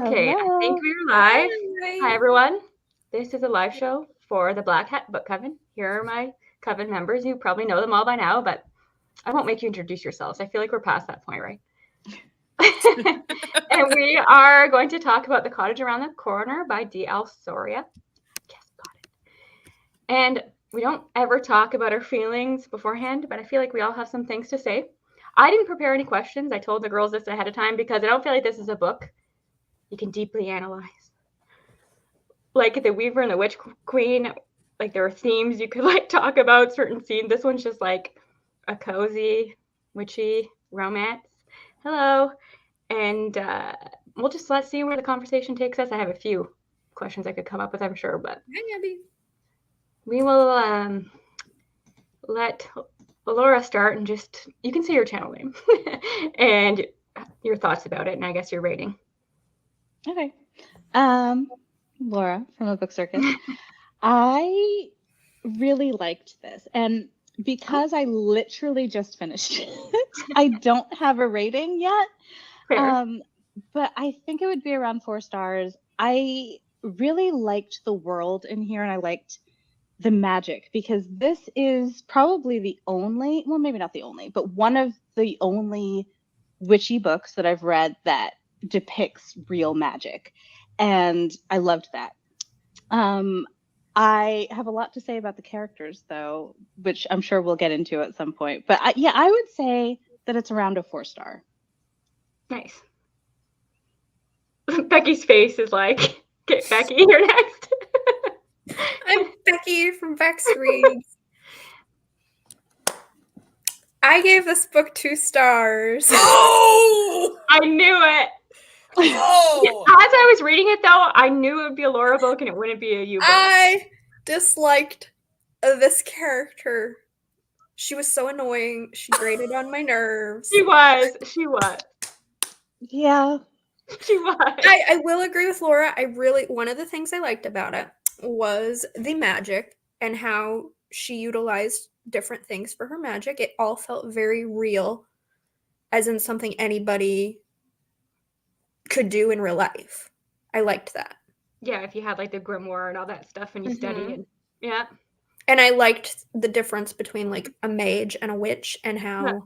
Okay, I think Hello. we're live. Hi, Hi. everyone. This is a live show for the Black Hat Book Coven. Here are my Coven members. You probably know them all by now, but I won't make you introduce yourselves. I feel like we're past that point, right? And we are going to talk about The Cottage Around the Corner by D.L. Soria. Yes, got it. And we don't ever talk about our feelings beforehand, but I feel like we all have some things to say. I didn't prepare any questions. I told the girls this ahead of time because I don't feel like this is a book you can deeply analyze. Like the Weaver and the Witch Queen, like there were themes you could like talk about certain scenes. This one's just like a cozy, witchy romance. Hello. And let's see where the conversation takes us. I have a few questions I could come up with, I'm sure, but Hi, Abby. we will let Laura start and just, you can say your channel name and your thoughts about it, and I guess your rating. Okay. Laura from the Book Circus. I really liked this. And because I literally just finished it, I don't have a rating yet. Fair. But I think it would be around 4 stars. I really liked the world in here and I liked the magic because this is probably the only, well, maybe not the only, but one of the only witchy books that I've read that depicts real magic. And I loved that. I have a lot to say about the characters, though, which I'm sure we'll get into at some point. But I would say that it's around a 4-star. Nice. Becky's face is like, okay, Becky, you're next. I'm Becky from Bex Reads. I gave this book 2 stars. Oh! I knew it. Oh! As I was reading it, though, I knew it would be a Laura book and it wouldn't be a you book. I disliked this character. She was so annoying. She grated on my nerves. She was. Yeah. She was. I will agree with Laura. One of the things I liked about it was the magic and how she utilized different things for her magic. It all felt very real, as in something anybody could do in real life. I liked that. Yeah, if you had like the grimoire and all that stuff and you study and yeah. And I liked the difference between like a mage and a witch and how Yeah.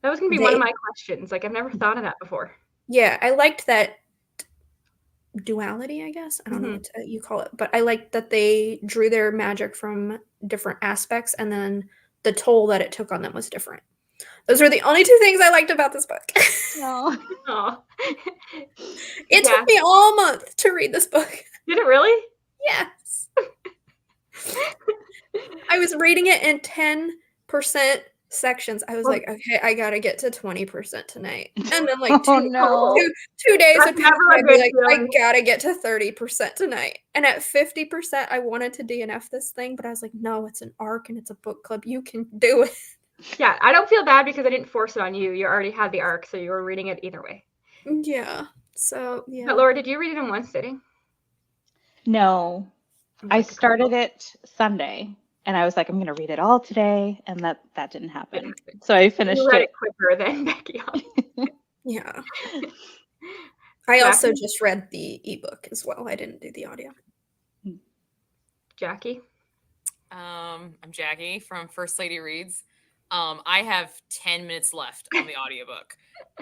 That was gonna be one of my questions. Like I've never thought of that before. Yeah, I liked that duality, I guess. I don't know what you call it, but I liked that they drew their magic from different aspects and then the toll that it took on them was different. Those were the only 2 things I liked about this book. No. Oh. It took me all month to read this book. Did it really? Yes. I was reading it in 10% sections. I was like, okay, I gotta get to 20% tonight. And then like 2 days would pass, I'd be like, I gotta get to 30% tonight. And at 50%, I wanted to DNF this thing, but I was like, no, it's an arc and it's a book club. You can do it. Yeah, I don't feel bad because I didn't force it on you. You already had the arc, so you were reading it either way. Yeah. So, yeah. But Laura, did you read it in one sitting? No. I started it Sunday. And I was like, I'm going to read it all today. And that didn't happen. So I finished it quicker than Becky. Yeah. I also just read the ebook as well. I didn't do the audio. Jackie? I'm Jackie from First Lady Reads. I have 10 minutes left on the audiobook.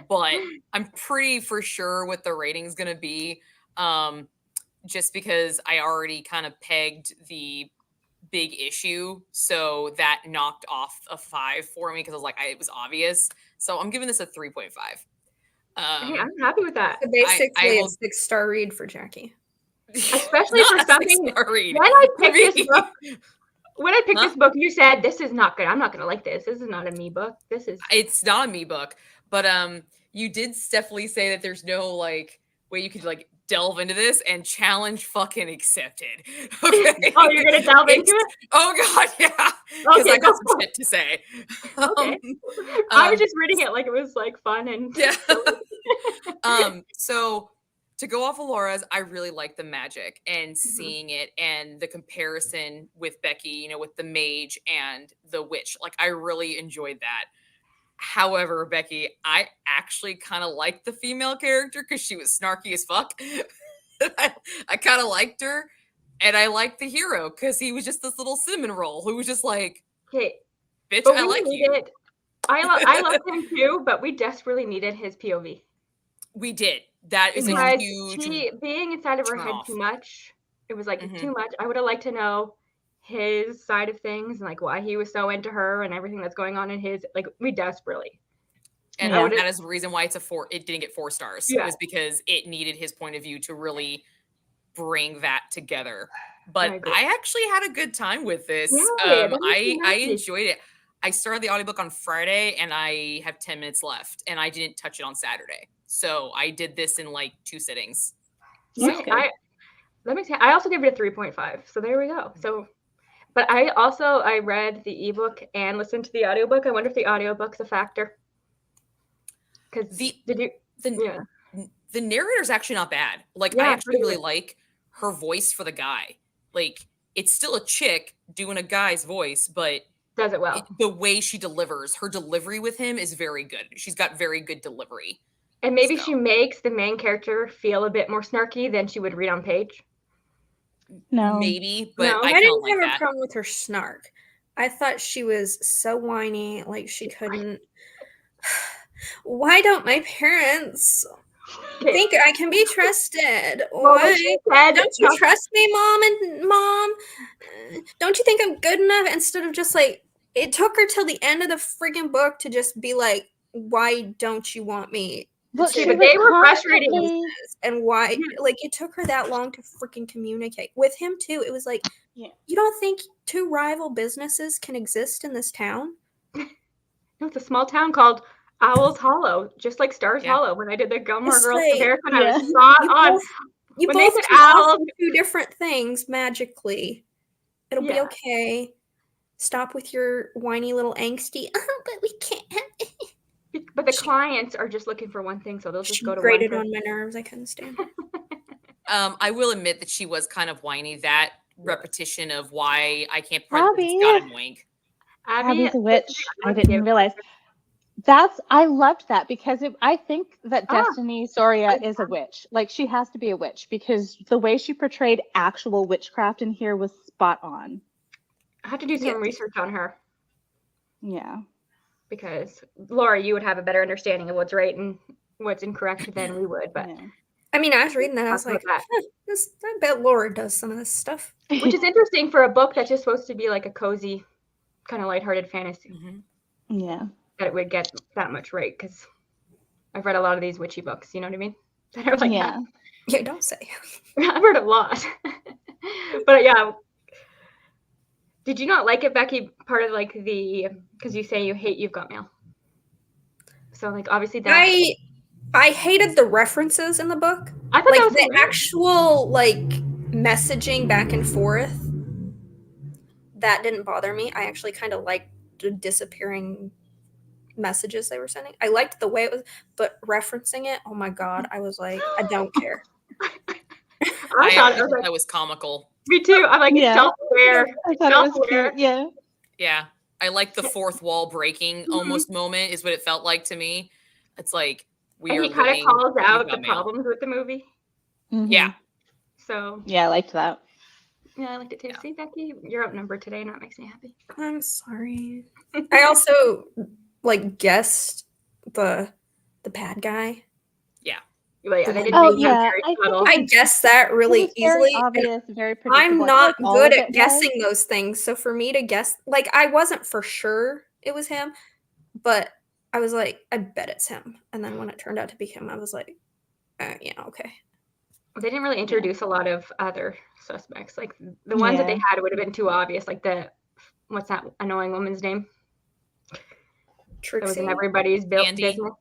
But I'm pretty for sure what the rating's going to be. Just because I already kind of pegged the big issue, so that knocked off a 5 for me because I was like, it was obvious. So I'm giving this a 3.5. Hey, I'm happy with that. So basically, a 6-star read for Jackie, especially for something. When I picked this book, you said this is not good. I'm not gonna like this. This is not a me book. It's not a me book, but you did definitely say that there's no like way you could like delve into this, and challenge fucking accepted. Okay. Oh, you're gonna delve into it? Oh god, yeah. Because I got some shit to say. Okay. I was just reading it like it was like fun and yeah. So to go off of Laura's, I really like the magic and seeing it and the comparison with Becky, with the mage and the witch. Like I really enjoyed that. However, Becky, I actually kind of liked the female character because she was snarky as fuck. I kind of liked her. And I liked the hero because he was just this little cinnamon roll who was just like, Okay, bitch, but I we like you. needed. I love him too, but we desperately needed his POV. We did. That is a Because huge she being inside of her turn head off. too much. It was like Mhm. too much. I would have liked to know his side of things and like why he was so into her and everything that's going on in his like we desperately. And Yeah. that is the reason why it didn't get 4 stars. Yeah. Was because it needed his point of view to really bring that together. I But agree. I actually had a good time with this. Yay, that makes me I happy. enjoyed it. I started the audiobook on Friday and I have 10 minutes left and I didn't touch it on Saturday. So I did this in like 2 sittings. Yeah, So, that makes sense. I also gave it a 3.5. So there we go. So but I read the ebook and listened to the audiobook. I wonder if the audiobook's a factor. Because the narrator's actually not bad. Like Yeah, I actually pretty really good. like her voice for the guy. Like it's still a chick doing a guy's voice, but does it well. the way she delivers, her delivery with him is very good. She's got very good delivery. And maybe So. she makes the main character feel a bit more snarky than she would read on page. No. Maybe, but No. I I kind didn't of like have a that. problem with her snark. I thought she was so whiny, like she couldn't. Why don't my parents Okay. think I can be trusted? Well, Why when she said, don't you trust me, mom? Don't you think I'm good enough? Instead of just like, it took her till the end of the friggin' book to just be like, why don't you want me? But Okay, she but was they were frustrating. constantly. And why, like, it took her that long to freaking communicate with him too. It was like, Yeah. you don't think 2 rival businesses can exist in this town? No, it's a small town called Owl's Hollow, just like Stars Yeah. Hollow. When I did the Gilmore It's Girls like- comparison, I Yeah. was spot on. You When they both said do owls- 2 different things magically. It'll be Yeah. okay. Stop with your whiny little angsty. Oh, but we can't. But the clients are just looking for one thing, so they'll just She go to one grated person. on my nerves. I couldn't stand it. I will admit that she was kind of whiny. That repetition of why I can't press Abby. got annoying. Abby's a witch. I I'd didn't give- realize. I loved that because I think that Destiny Soria is a witch. Like she has to be a witch because the way she portrayed actual witchcraft in here was spot on. I had to do some research on her Yeah. because Laura, you would have a better understanding of what's right and what's incorrect than we would. But Yeah. I mean, I was reading that. I was Talk like, about I bet Laura does some of this stuff. which is interesting for a book that's just supposed to be like a cozy, kind of lighthearted fantasy. Yeah. That it would get that much right because I've read a lot of these witchy books. You know what I mean? That are like Yeah. Yeah, don't say. that. I've read a lot, but yeah. Did you not like it, Becky? Part of like because you say you hate You've Got Mail. So like obviously that I hated the references in the book. I thought Like that was the hilarious. actual like messaging back and forth. That didn't bother me. I actually kind of liked the disappearing messages they were sending. I liked the way it was, but referencing it, oh my god, I was like, I don't care. I thought it was like, that was comical. me too. I'm like, Yeah. it's self-aware. I thought it was Self-aware. cute. Yeah. Yeah. I like the fourth wall breaking almost moment is what it felt like to me. It's like we And are he kind of living calls out You've the Got Mail. problems with the movie. Mhm. Yeah. So Yeah, I liked that. yeah, I liked it too. Yeah. See, Becky, you're outnumbered today, and that makes me happy. I'm sorry. I also like guessed the bad guy. Well, yeah, they didn't Oh, make that yeah, very I think subtle. I guessed that really It was very easily. and obvious, very predictable. I'm I not feel like all good of at it guessing was. those things. So for me to guess, like I wasn't for sure it was him, but I was like, I bet it's him. And then when it turned out to be him, I was like, yeah, okay. They didn't really introduce a lot of other suspects. Like the ones that they Yeah. had would have been too obvious. Like what's that annoying woman's name? That was Trixie. in everybody's Andy. business.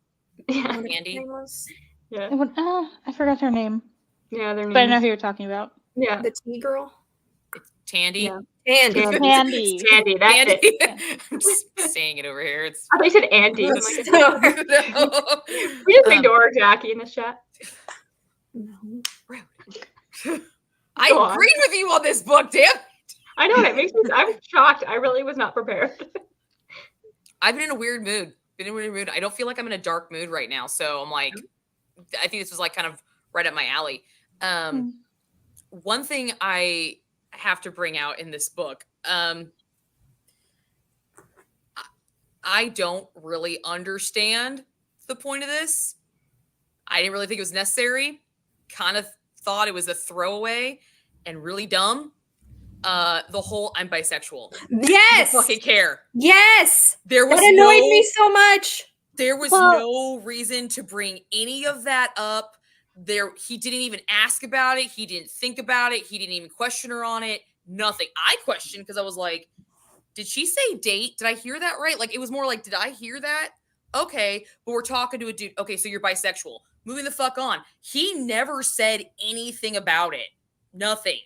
Yeah, whatever her Andy. name was. yeah, I forgot her name, yeah. Their but I know names. who you're talking about. Yeah, The tea girl. Tandy. Yeah. Andy. Andy. Candy. It's Andy. That's Andy. it. I'm just saying it over here. It's I thought you said Andy. I'm like, No. no. we just ignore Jackie in the chat. No. I Go on. agreed with you on this book, damn. I know it makes me. I'm shocked. I really was not prepared. I've been in a weird mood been in a weird mood. I don't feel like I'm in a dark mood right now. So I'm like, I think this was like kind of right up my alley. One thing I have to bring out in this book, I don't really understand the point of this. I didn't really think it was necessary. Kind of thought it was a throwaway and really dumb. The whole I'm bisexual. Yes. I don't fucking care. Yes. There was that annoyed me so much. There was no reason to bring any of that up. He didn't even ask about it. He didn't think about it. He didn't even question her on it. Nothing. I questioned because I was like, did she say date? Did I hear that right? Like, it was more like, did I hear that? Okay, but we're talking to a dude. Okay, so you're bisexual. Moving the fuck on. He never said anything about it. Nothing.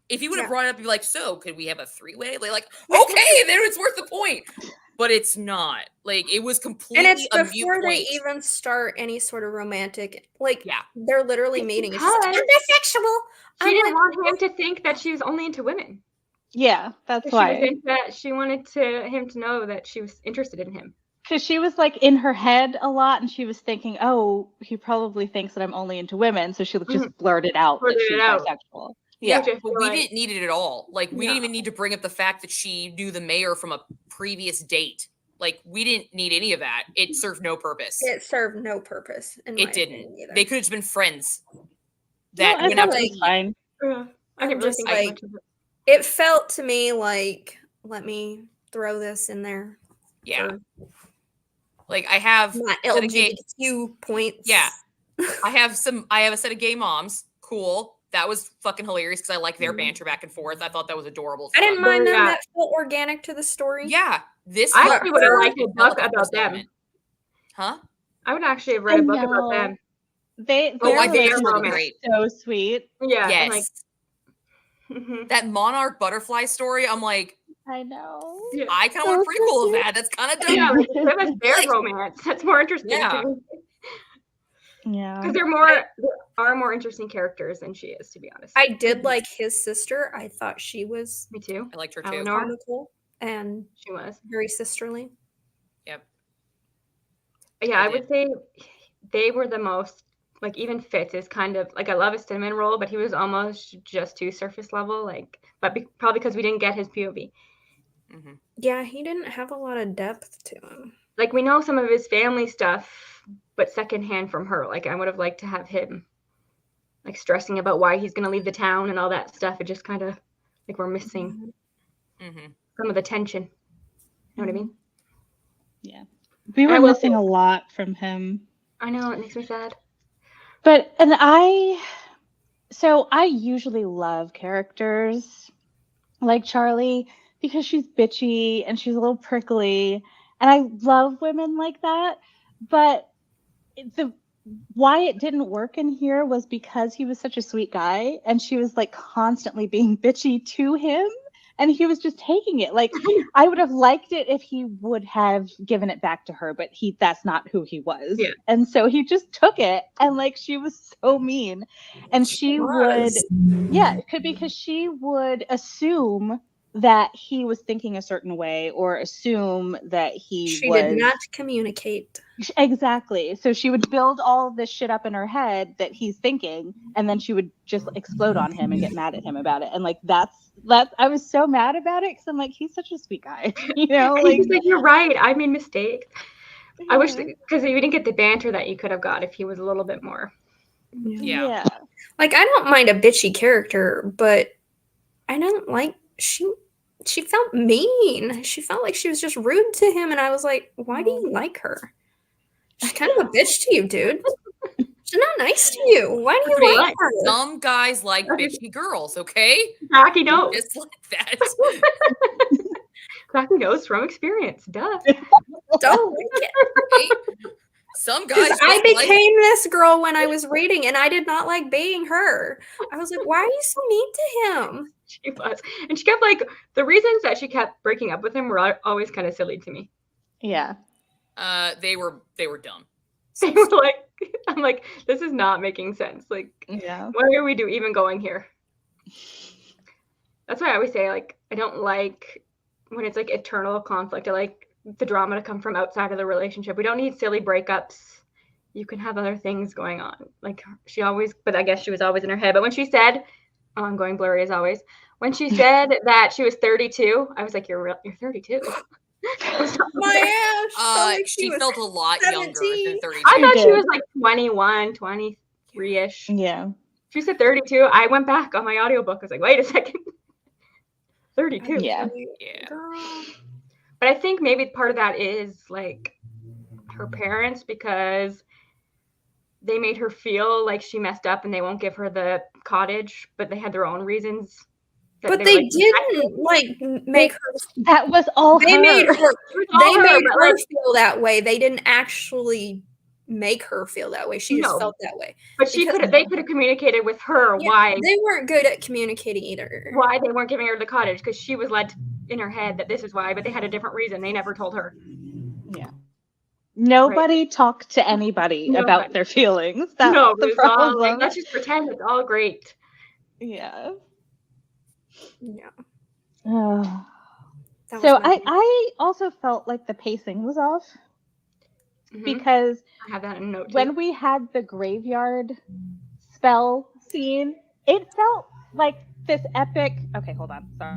If he would have brought it up, he'd be like, so could we have a three-way? Like, okay, then it's worth the point. But it's not. Like, it was completely and it's a before mute they point. even start any sort of romantic. Like, they're literally meeting. Because I'm bisexual. She didn't want him to think that she was only into women. Yeah, that's why. She wanted him to know that she was interested in him. Because she was like in her head a lot, and she was thinking, "Oh, he probably thinks that I'm only into women," so she just blurted out that she's bisexual. Yeah, but we didn't need it at all. Like, we didn't even need to bring up the fact that she knew the mayor from a previous date. Like, we didn't need any of that. It served no purpose. It served no purpose. It didn't. They could have just been friends. That I felt like fine. I didn't really think like, it felt to me like, let me throw this in there. Yeah. Like, I have my LGBTQ points. Yeah. I have a set of gay moms. Cool. That was fucking hilarious because I like their banter back and forth. I thought that was adorable. I didn't mind them. That felt organic to the story. Yeah. I actually would have liked a book about them. Huh? I would actually have read a book about them. Their great. So sweet. Yeah. Yes. That monarch butterfly story, I'm like, I know. Yeah. I kind of want a prequel of that. That's kind of dumb. Yeah, that was their romance. That's more interesting to me. Yeah. Because there are more interesting characters than she is, to be honest. I did like his sister. I thought she was. Me too. I liked her too. Eleanor. Cool, and she was very sisterly. Yep. Yeah, I would say they were the most, like, even Fitz is kind of like, I love his cinnamon roll, but he was almost just too surface level, like, but probably because we didn't get his POV. Yeah, he didn't have a lot of depth to him. Like, we know some of his family stuff, but secondhand from her. Like, I would have liked to have him, like, stressing about why he's going to leave the town and all that stuff. It just kind of, like, we're missing some of the tension. You know what I mean? Yeah. We were missing a lot from him. I know, it makes me sad. But, so I usually love characters like Charlie because she's bitchy and she's a little prickly. And I love women like that. But why it didn't work in here was because he was such a sweet guy and she was like constantly being bitchy to him. And he was just taking it. Like, I would have liked it if he would have given it back to her, but that's not who he was. Yeah. And so he just took it, and like, she was so mean. And she would, because she would assume that he was thinking a certain way or assume that she did not communicate. Exactly. So she would build all this shit up in her head that he's thinking, and then she would just explode on him and get mad at him about it. And like, I was so mad about it because I'm like, he's such a sweet guy. You know, like, he's like, you're right. I made mistakes. Yeah. I wish, because you didn't get the banter that you could have got if he was a little bit more. Yeah. Like, I don't mind a bitchy character, but I don't like, she felt mean. She felt like she was just rude to him. And I was like, why do you like her? She's kind of a bitch to you, dude. She's not nice to you. Why do you like her? Some guys like bitchy girls, okay? Jackie knows. Just like that. Jackie knows from experience. Duh. Don't like it. Right? Some guys. I became this girl when I was reading, and I did not like being her. I was like, why are you so mean to him? She was. And she kept, like, the reasons that she kept breaking up with him were always kind of silly to me. Yeah. They were dumb. They were like, I'm like, this is not making sense. Like, why are we even going here? That's why I always say, like, I don't like when it's like eternal conflict. I like the drama to come from outside of the relationship. We don't need silly breakups. You can have other things going on. Like she always, but I guess she was always in her head. But when she said, oh, I'm going blurry as always. When she said that she was 32, I was like, you're 32. My ass. She felt a lot 17. younger than 32. I thought she was like 21, 23-ish. Yeah. She said 32. I went back on my audiobook. I was like, wait a second. 32. Yeah. Yeah. Girl. But I think maybe part of that is like her parents, because they made her feel like she messed up and they won't give her the cottage, but they had their own reasons. But they didn't like make her. That was all They her. made her. They made but, her like, feel that way. They didn't actually make her feel that way. She just No. felt that way. But they could have communicated with her why They weren't good at communicating either. why they weren't giving her the cottage, because she was led in her head that this is why, but they had a different reason. They never told her. Yeah. Nobody talked to anybody about their feelings. That's the it's all problem. like, let's just pretend it's all great. Yeah. Yeah. Oh. That So was my- I also felt like the pacing was off because I have that in a note too. when we had the graveyard spell scene, it felt like this epic. Okay, hold on. Sorry.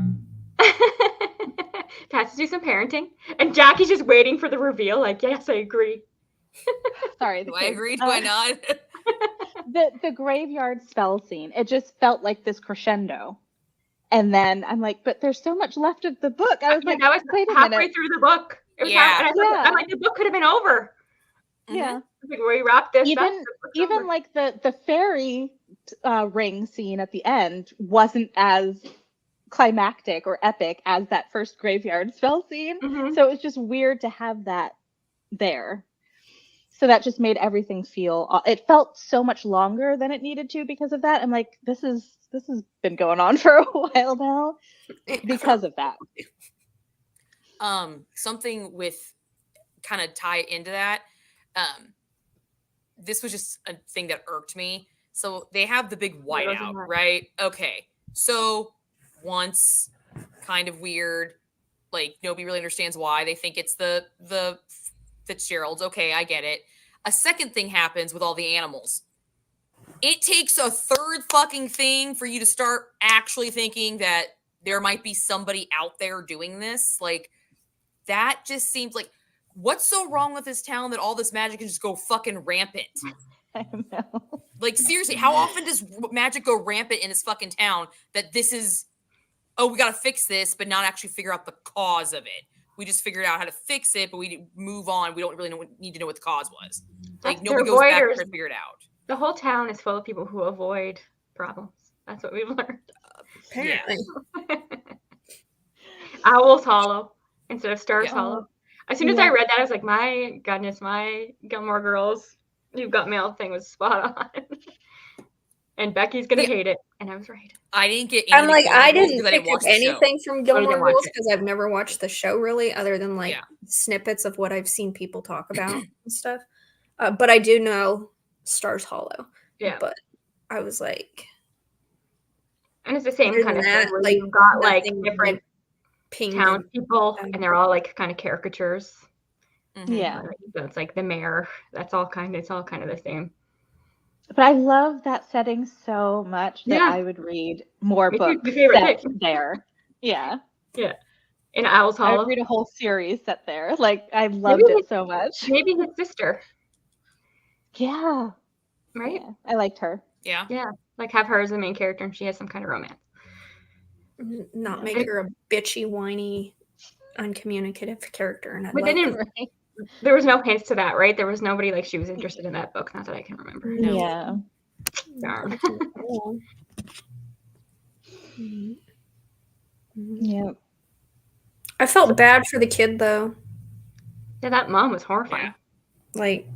Has to do some parenting, and Jackie's just waiting for the reveal. Like, yes, I agree. Sorry. Do I agree? Do I not? The graveyard spell scene, it just felt like this crescendo. And then I'm like, but there's so much left of the book. I was like, that was wait a halfway minute. through the book. It was Yeah. I'm like, the book could have been over. Yeah. Like, we wrapped this up. Even like the fairy ring scene at the end wasn't as climactic or epic as that first graveyard spell scene. So it was just weird to have that there. So that just made everything feel, it felt so much longer than it needed to because of that. I'm like, this has been going on for a while now because of that. Something with kind of tie into that. This was just a thing that irked me. So they have the big whiteout, right? Okay. So once, kind of weird, like nobody really understands why. They think it's the Fitzgeralds. Okay, I get it. A second thing happens with all the animals. It takes a third fucking thing for you to start actually thinking that there might be somebody out there doing this. Like, that just seems like, what's so wrong with this town that all this magic can just go fucking rampant? I don't know. Like, seriously, how often does magic go rampant in this fucking town that this is, oh, we got to fix this, but not actually figure out the cause of it? We just figured out how to fix it, but we move on. We don't really need to know what the cause was. Like, nobody goes back and figure it out. The whole town is full of people who avoid problems. That's what we've learned. Apparently. Owl's Hollow instead of Stars Yeah. Hollow. As soon as I read that, I was like, my goodness, my Gilmore Girls, You've Got Mail thing was spot on. And Becky's going to hate it. And I was right. I didn't get I'm like, I because didn't I pick watch up the show. anything from Gilmore didn't watch Girls it. because I've never watched the show really, other than like Yeah. snippets of what I've seen people talk about and stuff. But I do know Stars Hollow. Yeah. But I was like, And it's the same Other kind of than thing that, where like, you've got like nothing different pinged. townspeople and- and they're all like kind of caricatures. Mhm. Yeah. So it's like the mayor. It's all kind of the same. But I love that setting so much that Yeah. I would read more Me too, books my favorite set thing. there. Yeah. In Owl's I Hollow. would read a whole series set there. Like, I loved Maybe it so much. Maybe his sister, Yeah. right? Yeah. I liked her. Yeah. Like have her as the main character and she has some kind of romance. Not Yeah. make her a bitchy, whiny, uncommunicative character. And I But they love didn't. There was no hints to that, right? There was nobody like she was interested in that book. Not that I can remember. No. Yeah. Darn. Mhm. Yeah. I felt bad for the kid though. Yeah, that mom was horrifying. Like,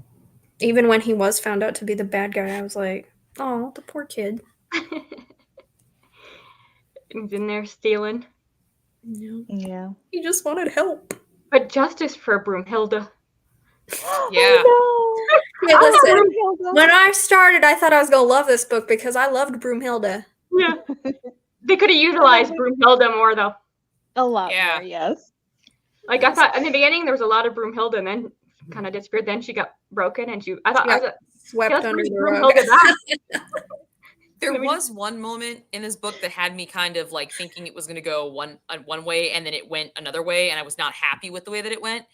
even when he was found out to be the bad guy, I was like, oh, the poor kid. He's in there stealing. No. Yeah. He just wanted help. But justice for Broomhilda. Yeah. Hey, listen, Broomhilda. when I started, I thought I was going to love this book because I loved Broomhilda. Yeah. They could have utilized Broomhilda more though. A lot Yeah. more, yes. Like I thought in the beginning there was a lot of Broomhilda, and then kind of disappeared. Then she got broken, and I thought I was swept under the rug. There was one moment in this book that had me kind of like thinking it was going to go one way, and then it went another way, and I was not happy with the way that it went.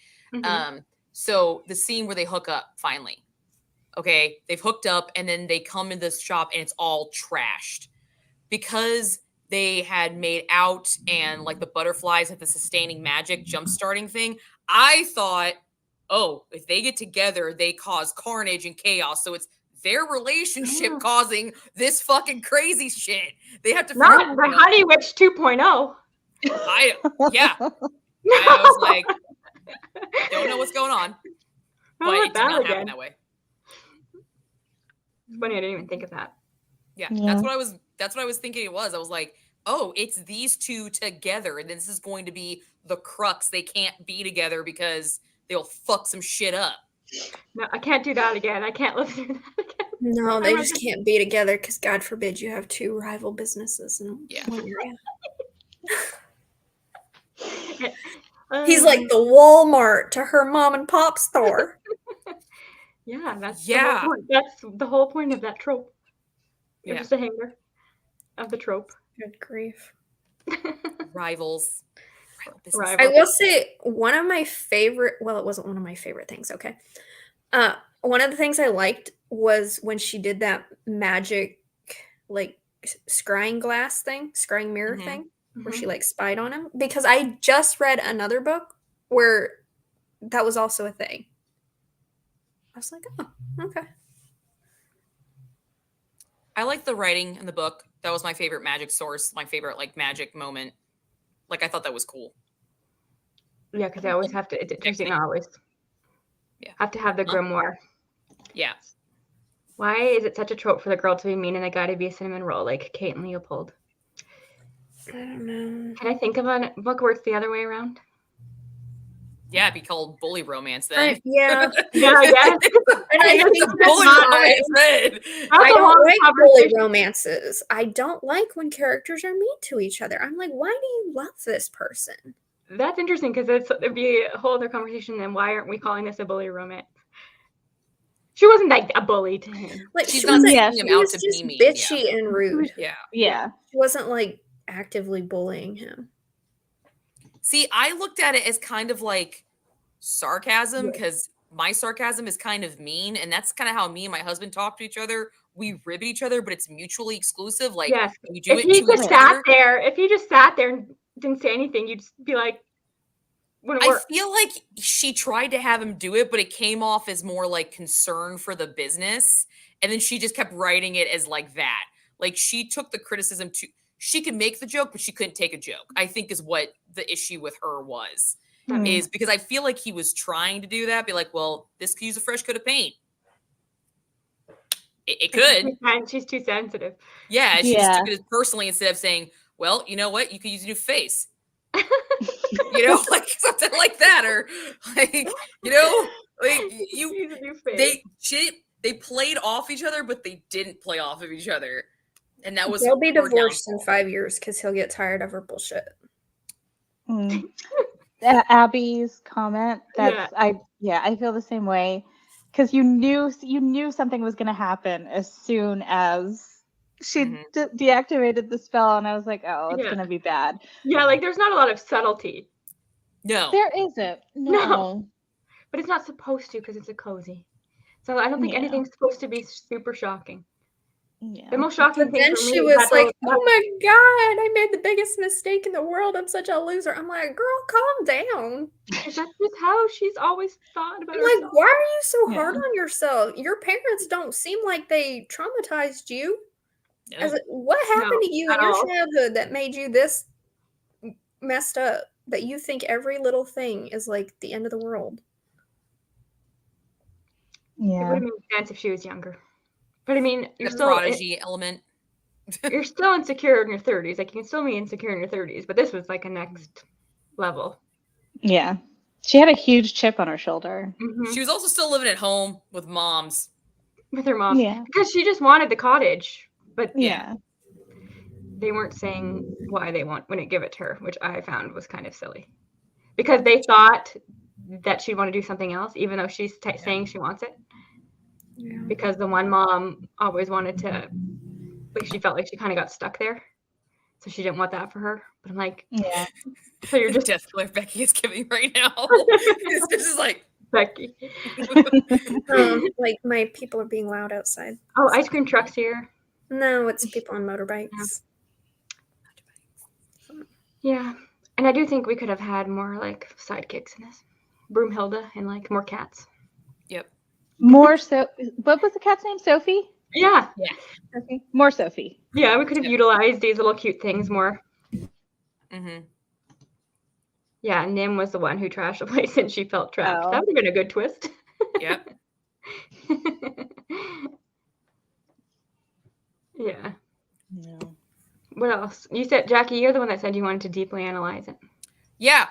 So the scene where they hook up finally, okay, they've hooked up, and then they come in this shop, and it's all trashed because they had made out, and like the butterflies had the sustaining magic jump starting thing. I thought, oh, if they get together, they cause carnage and chaos. So it's their relationship causing this fucking crazy shit. They have to figure out the Honey Witch 2.0. I was like, don't know what's going on, but it did not happen that way. It's funny, I didn't even think of that. Yeah, that's what I was thinking it was. I was like, oh, it's these two together, and this is going to be the crux. They can't be together because they'll fuck some shit up. No, I can't do that again. I can't live through that again. No, they just can't be together because God forbid you have two rival businesses in one area. He's like the Walmart to her mom and pop store. That's the whole point. That's the whole point of that trope. It's just a hanger of the trope. Good grief. Rivals. I will say one of my favorite, well, it wasn't one of my favorite things, okay. One of the things I liked was when she did that magic, like, scrying mirror thing, where she, like, spied on him. Because I just read another book where that was also a thing. I was like, oh, okay. I like the writing in the book. That was my favorite magic source, my favorite, like, magic moment. Like, I thought that was cool. Yeah, because I always have to, not always. Yeah. Have to have the grimoire. Yeah. Why is it such a trope for the girl to be mean and the guy to be a cinnamon roll, like Kate and Leopold? I don't know. Can I think of a book where it's the other way around? Yeah, it'd be called bully romance then. Yeah. Yeah, I guess. And I think bully romance. I don't like bully romances. I don't like when characters are mean to each other. I'm like, why do you love this person? That's interesting because it'd be a whole other conversation. Then why aren't we calling this a bully romance? She wasn't like a bully to him. Like she wasn't. She was just bitchy and rude. Yeah. She wasn't like actively bullying him. See, I looked at it as kind of like sarcasm because my sarcasm is kind of mean, and that's kind of how me and my husband talk to each other. We rib at each other, but it's mutually exclusive. Like, we do if he just sat there and didn't say anything, you'd just be like, I feel like she tried to have him do it, but it came off as more like concern for the business, and then she just kept writing it as like that. Like, she took the criticism to. She could make the joke, but she couldn't take a joke, I think is what the issue with her was. Is because I feel like he was trying to do that. Be like, well, this could use a fresh coat of paint. It could. She's too sensitive. Yeah, she just took it as personally instead of saying, well, you know what? You could use a new face. Like something like that. Or like, like use a new face. They played off each other, but they didn't play off of each other. And that was they'll be divorced in 5 years because he'll get tired of her bullshit. Abby's comment. I feel the same way because you knew something was going to happen as soon as she deactivated the spell, and I was like, oh, it's going to be bad. Yeah, like there's not a lot of subtlety. No, there isn't. No. But it's not supposed to because it's a cozy. So I don't think anything's supposed to be super shocking. Yeah. The most shocking thing then for me she was like, oh my God, I made the biggest mistake in the world. I'm such a loser. I'm like, girl, calm down. That's just how she's always thought about herself. Like, why are you so hard on yourself? Your parents don't seem like they traumatized you. No. What happened to you in your childhood that made you this messed up that you think every little thing is like the end of the world? Yeah. It would have made sense if she was younger. But I mean, you're the still prodigy element. You're still insecure in your 30s. Like, you can still be insecure in your 30s, but this was like a next level. Yeah. She had a huge chip on her shoulder. Mm-hmm. She was also still living at home with moms. With her mom. Yeah. Because she just wanted the cottage. But yeah. They weren't saying why they wouldn't give it to her, which I found was kind of silly. because they thought that she'd want to do something else, even though she's saying she wants it. Yeah. Because the one mom always wanted to, like, she felt like she kind of got stuck there. So she didn't want that for her. But I'm like, Yeah. so you're The just death glare Becky is giving right now. It's just like Becky. Like my people are being loud outside. Oh, ice cream truck's here. No, it's people on motorbikes. Yeah. And I do think we could have had more like sidekicks in this. Broomhilda and like more cats. Yep. More so. What was the cat's name? Sophie? Yeah. Okay. More Sophie. Yeah, we could have utilized these little cute things more. Mm-hmm. Yeah, Nim was the one who trashed the place and she felt trapped. Oh. That would have been a good twist. Yep. Yeah. No. What else? You said, Jackie, you're the one that said you wanted to deeply analyze it. Yeah.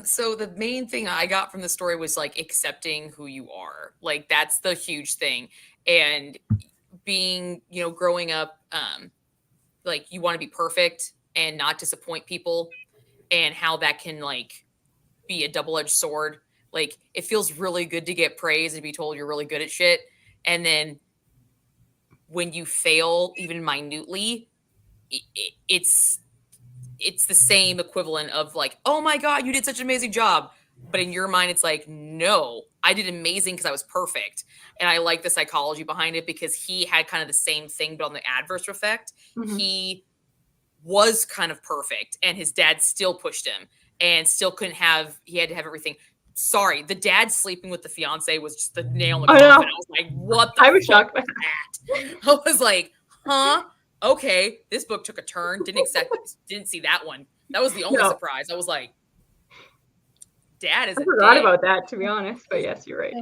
So the main thing I got from the story was like accepting who you are. Like that's the huge thing. And being, growing up, like you want to be perfect and not disappoint people, and how that can like be a double-edged sword. Like it feels really good to get praise and be told you're really good at shit. And then when you fail, even minutely, it's the same equivalent of like, oh my God, you did such an amazing job. But in your mind, it's like, no, I did amazing because I was perfect. And I like the psychology behind it because he had kind of the same thing, but on the adverse effect. Mhm. He was kind of perfect and his dad still pushed him and still he had to have everything. Sorry, the dad sleeping with the fiance was just the nail in the coffin. I was like, what the I was fuck shocked by that? I was like, huh? Okay, this book took a turn. Didn't see that one. That was the only surprise. I was like, Dad is I a forgot dick. about that, to be honest. But yes, you're right.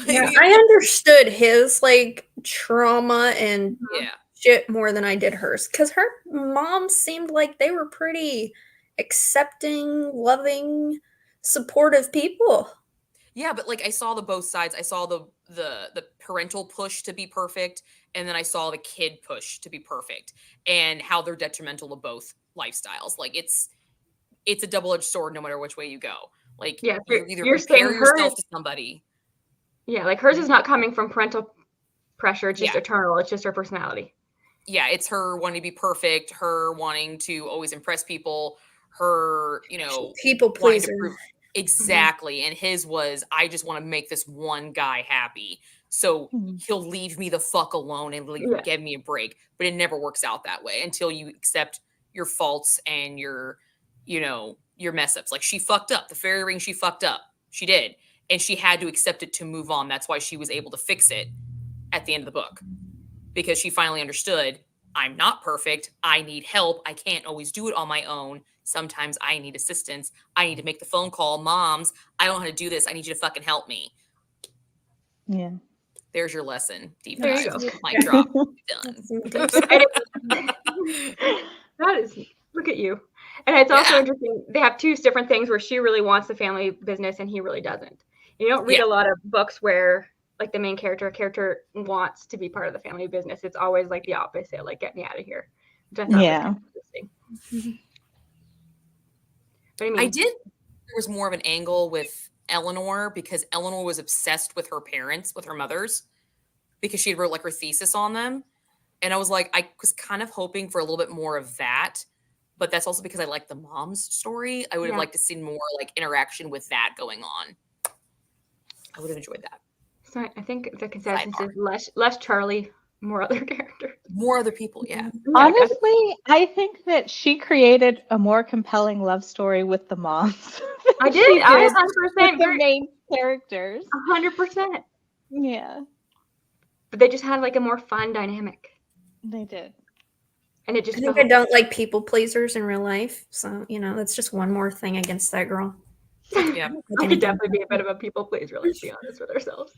Yeah, I understood his like trauma and Yeah. shit more than I did hers, because her mom seemed like they were pretty accepting, loving, supportive people. Yeah, but like I saw the both sides. I saw the parental push to be perfect, and then I saw the kid push to be perfect, and how they're detrimental to both lifestyles. Like it's a double-edged sword no matter which way you go. Like Yeah, you either you're compare saying yourself hers- to somebody. Yeah, like hers is not coming from parental pressure. It's just Yeah. eternal. It's just her personality. Yeah, it's her wanting to be perfect, her wanting to always impress people, her, People wanting to pleaser. prove exactly. And his was, I just want to make this one guy happy. So Mhm. he'll leave me the fuck alone and Yeah. give me a break. But it never works out that way until you accept your faults and your mess ups. Like she fucked up. The fairy ring, she fucked up. She did. And she had to accept it to move on. That's why she was able to fix it at the end of the book. Because she finally understood, I'm not perfect. I need help. I can't always do it on my own. Sometimes I need assistance. I need to make the phone call. Moms, I don't know how to do this. I need you to fucking help me. Yeah. There's your lesson. Deep There you dive. go. Mic drop. Done. That is, look at you. And it's also Yeah. interesting. They have two different things where she really wants the family business and he really doesn't. You don't read Yeah. a lot of books where like the main character wants to be part of the family business. It's always like the opposite, like get me out of here. Which I thought was kind of interesting. But I mean, There was more of an angle with Eleanor because Eleanor was obsessed with her parents, with her mothers, because she had wrote like her thesis on them. And I was like, I was kind of hoping for a little bit more of that. But that's also because I like the mom's story. I would have liked to see more like interaction with that going on. I would have enjoyed that. so I think the consensus is less Charlie, more other characters. More other people, yeah. Honestly, I think that she created a more compelling love story with the moms. I did. I 100% with the agree. main characters. 100%. Yeah, But they just had like a more fun dynamic. they did. And it just I think I don't like people pleasers in real life. So, that's just one more thing against that girl. Yeah. I could definitely be a bit of a people pleaser, let's be honest with ourselves.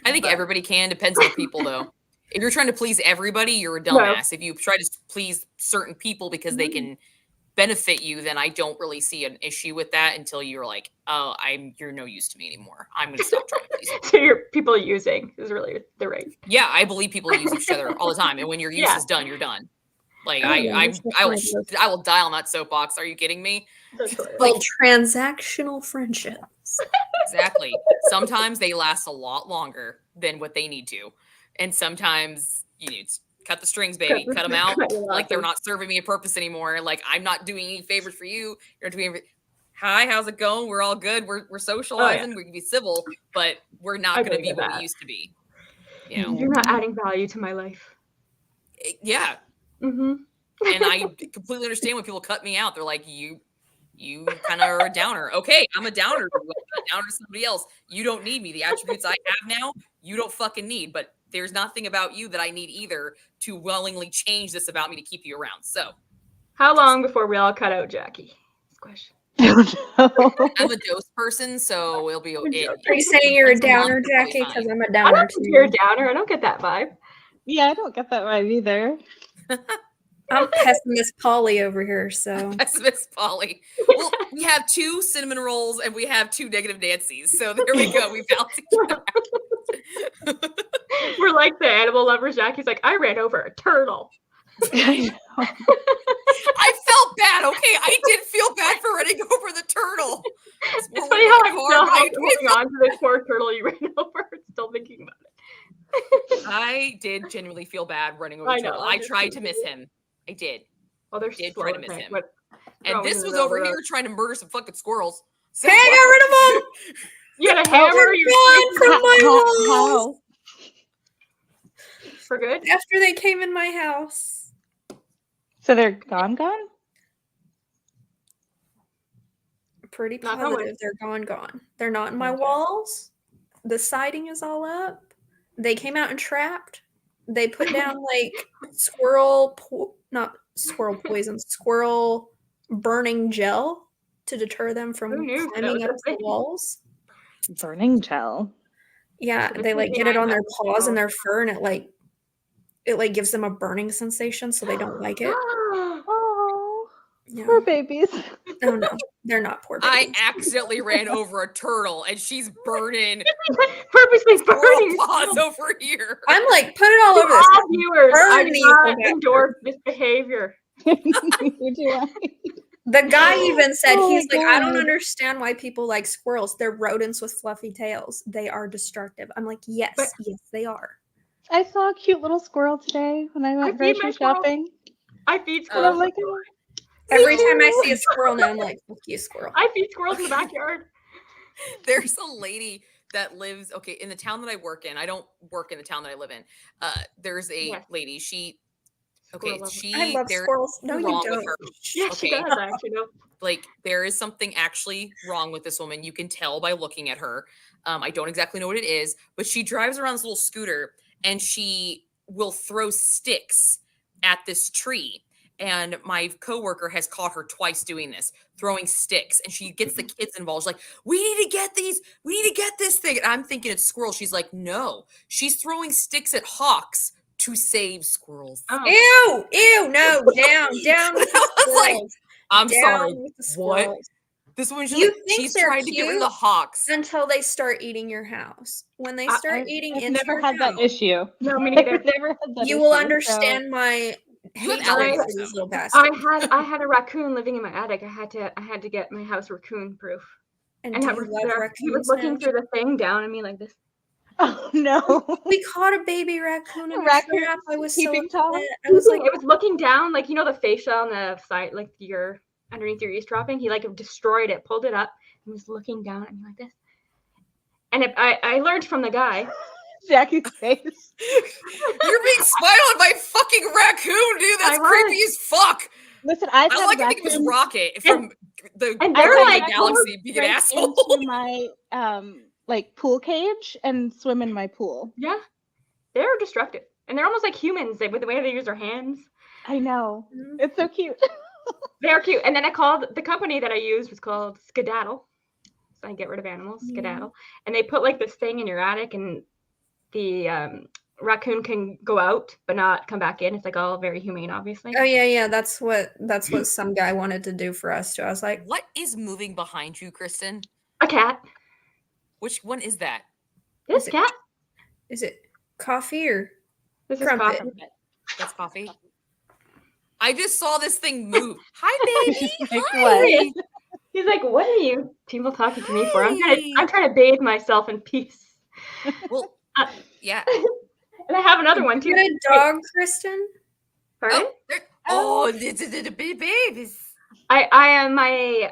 I think everybody can. Depends on the people, though. If you're trying to please everybody, you're a dumbass. If you try to please certain people because they can benefit you, then I don't really see an issue with that until you're like, oh, you're no use to me anymore. I'm going to stop trying to please you. So you're people using is really the right. Yeah, I believe people use each other all the time. And when your use is done, you're done. Like Oh, yeah, I will die on that soapbox. Are you kidding me? Like transactional friendships. Exactly. Sometimes they last a lot longer than what they need to, and sometimes you need to cut the strings, baby. Cut them out. Like they're not serving me a purpose anymore. Like I'm not doing any favors for you. You're not doing anything. Hi, how's it going? We're all good. We're socializing. We can be civil, but we're not going to be what we used to be. You know? You're not adding value to my life. Yeah. Mm-hmm. And I completely understand when people cut me out. They're like, you kind of are a downer. Okay, I'm a downer. I'm a downer to somebody else. You don't need me. The attributes I have now, you don't fucking need. But there's nothing about you that I need either to willingly change this about me to keep you around. So, how long before we all cut out Jackie? This question. I'm a dose person, so it'll be. Are you saying you're a downer, Jackie? Because I'm a downer too. You're a downer. I don't get that vibe. Yeah, I don't get that vibe either. I'm pessimist Polly over here, so pessimist Polly. Well, we have 2 cinnamon rolls and we have 2 negative Nancy's, so there we go. We balanced each other. We're like the animal lovers. Jackie's like, I ran over a turtle. I know. I felt bad. Okay, I did feel bad for running over the turtle. It's funny how I'm still holding on to this poor turtle you ran over. Still thinking about it. I did genuinely feel bad running over the turtle. I tried to miss him. I did. Well, I did try to miss him. And this was over over here trying to murder some fucking squirrels. So hey, I got rid of them! You had a hammer? You're gone from my house. For good? After they came in my house. So they're gone? Pretty positive they're gone. They're not in my walls. The siding is all up. They came out and trapped. They put down like squirrel burning gel to deter them from climbing up the walls. Burning gel. Yeah, they like get it on their paws and their fur, and it gives them a burning sensation, so they don't like it. Oh, yeah. Poor babies. Oh no, they're not poor babies. I accidentally ran over a turtle, and she's burning. Purposely burning paws over here. I'm like, put it all over this. All viewers, I do not endorse this behavior. The guy even said, he's like, I don't understand why people like squirrels. They're rodents with fluffy tails. They are destructive. I'm like, yes, they are. I saw a cute little squirrel today when I went grocery shopping. I feed squirrels. Every time I see a squirrel now, I'm like, fuck you, squirrel. I feed squirrels in the backyard. There's a lady that lives, in the town that I work in. I don't work in the town that I live in. There's a lady. I love squirrels. No, you don't. Yeah, she does, actually. No. Like, there is something actually wrong with this woman. You can tell by looking at her. I don't exactly know what it is, but she drives around this little scooter, and she will throw sticks at this tree. And my coworker has caught her twice doing this, throwing sticks. And she gets the kids involved. She's like, we need to get these. We need to get this thing. And I'm thinking it's squirrels. She's like, no. She's throwing sticks at hawks to save squirrels. Oh. Ew, no, down with the squirrels. Like, I'm sorry, what? This one, she's trying to get rid of the hawks until they start eating your house. When they start eating I've into never your had house, that issue. No, me neither. Never had that you issue, will understand my hate for these little bastards. I had a raccoon living in my attic. I had to get my house raccoon proof. And he was looking through the thing down at me like this. Oh no! We caught a baby raccoon in a trap. I was so upset. I was like, it was looking down, like, you know, the fascia on the side, like your underneath your eavesdropping. He like destroyed it, pulled it up, and was looking down at me like this. And I learned from the guy. Jackie's face. You're being spied on by fucking raccoon, dude. That's creepy as fuck. Listen, I like to think it was Rocket from the Galaxy being an asshole. Into my like pool cage and swim in my pool. Yeah, they're destructive, and they're almost like humans with the way they use their hands. I know, it's so cute. They're cute. And then I called the company that I used was called Skedaddle, so I get rid of animals. Skedaddle, and they put like this thing in your attic, and the raccoon can go out but not come back in. It's like all very humane, obviously. Oh yeah, that's what some guy wanted to do for us too. I was like, what is moving behind you, Kristen? A cat. Which one is that? This cat. Is it coffee or this crumpet? Is coffee. That's coffee. I just saw this thing move. Hi, baby. She's like, Hi. what? He's like, what are you people talking to me for? I'm trying to bathe myself in peace. Well, yeah. And I have another one too. You got a dog, Kristen? Pardon? The babies. I am my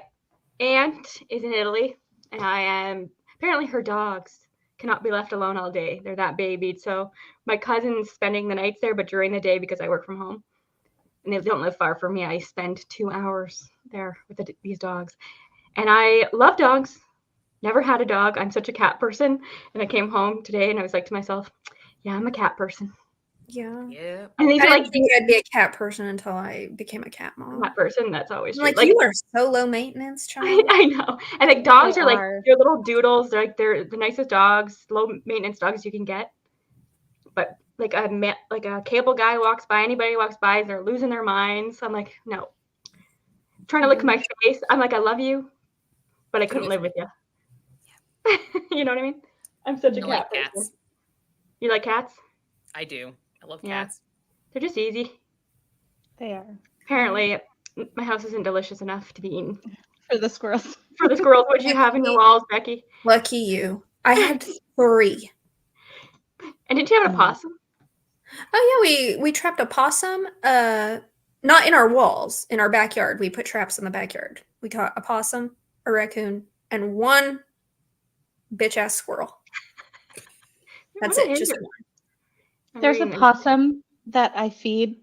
aunt is in Italy, and I am apparently her dogs cannot be left alone all day. They're that babied. So my cousin's spending the nights there, but during the day because I work from home. And they don't live far from me. I spend 2 hours there with these dogs. And I love dogs. Never had a dog. I'm such a cat person. And I came home today and I was like to myself, yeah, I'm a cat person. Yeah. Yeah. And these I are didn't like think I'd be a cat person until I became a cat mom. cat person. That's always I'm true. like, you are so low maintenance, child. I know. And like dogs They are like are. they're little doodles. They're the nicest dogs, low maintenance dogs you can get. But like a cable guy walks by, anybody walks by, they're losing their minds. I'm like, no. Trying to lick my face. I'm like, I love you, but I couldn't live with you. You know what I mean? I'm such a cat like person. cats. You like cats? I do. I love Yeah. cats. They're just easy. They are. Apparently, my house isn't delicious enough to be eaten. For the squirrels. For the squirrels, what do you have in your walls, Becky? Lucky you. I had 3. And didn't you have an opossum? Oh yeah, we trapped a possum. Not in our walls, in our backyard. We put traps in the backyard. We caught a possum, a raccoon, and 1 bitch ass squirrel. That's it. Just 1. There's a possum that I feed,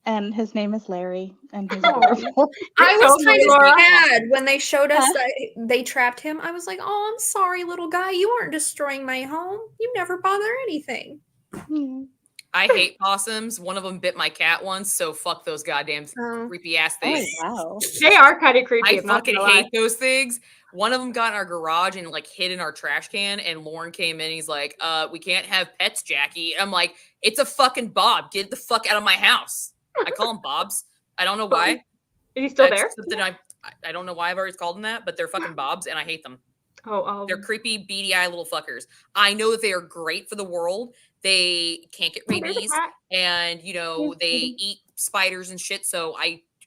and his name is Larry, and he's adorable. I was so kind of Laura. sad when they showed us that they trapped him. I was like, "Oh, I'm sorry, little guy. You aren't destroying my home. You never bother anything." I hate possums. One of them bit my cat once, so fuck those goddamn creepy ass things. Oh, wow. They are kind of creepy. I I'm not fucking gonna lie. hate those things. One of them got in our garage and like hid in our trash can, and Lauren came in. He's like, we can't have pets, Jackie. I'm like, it's a fucking Bob. Get the fuck out of my house. I call them Bobs. I don't know why. Is he still That's there? something I don't know why I've always called them that, but they're fucking Bobs, and I hate them. Oh, They're creepy, beady eye little fuckers. I know that they are great for the world. They can't get there's a rabies, cat. and Here's they Kitty. eat spiders and shit. So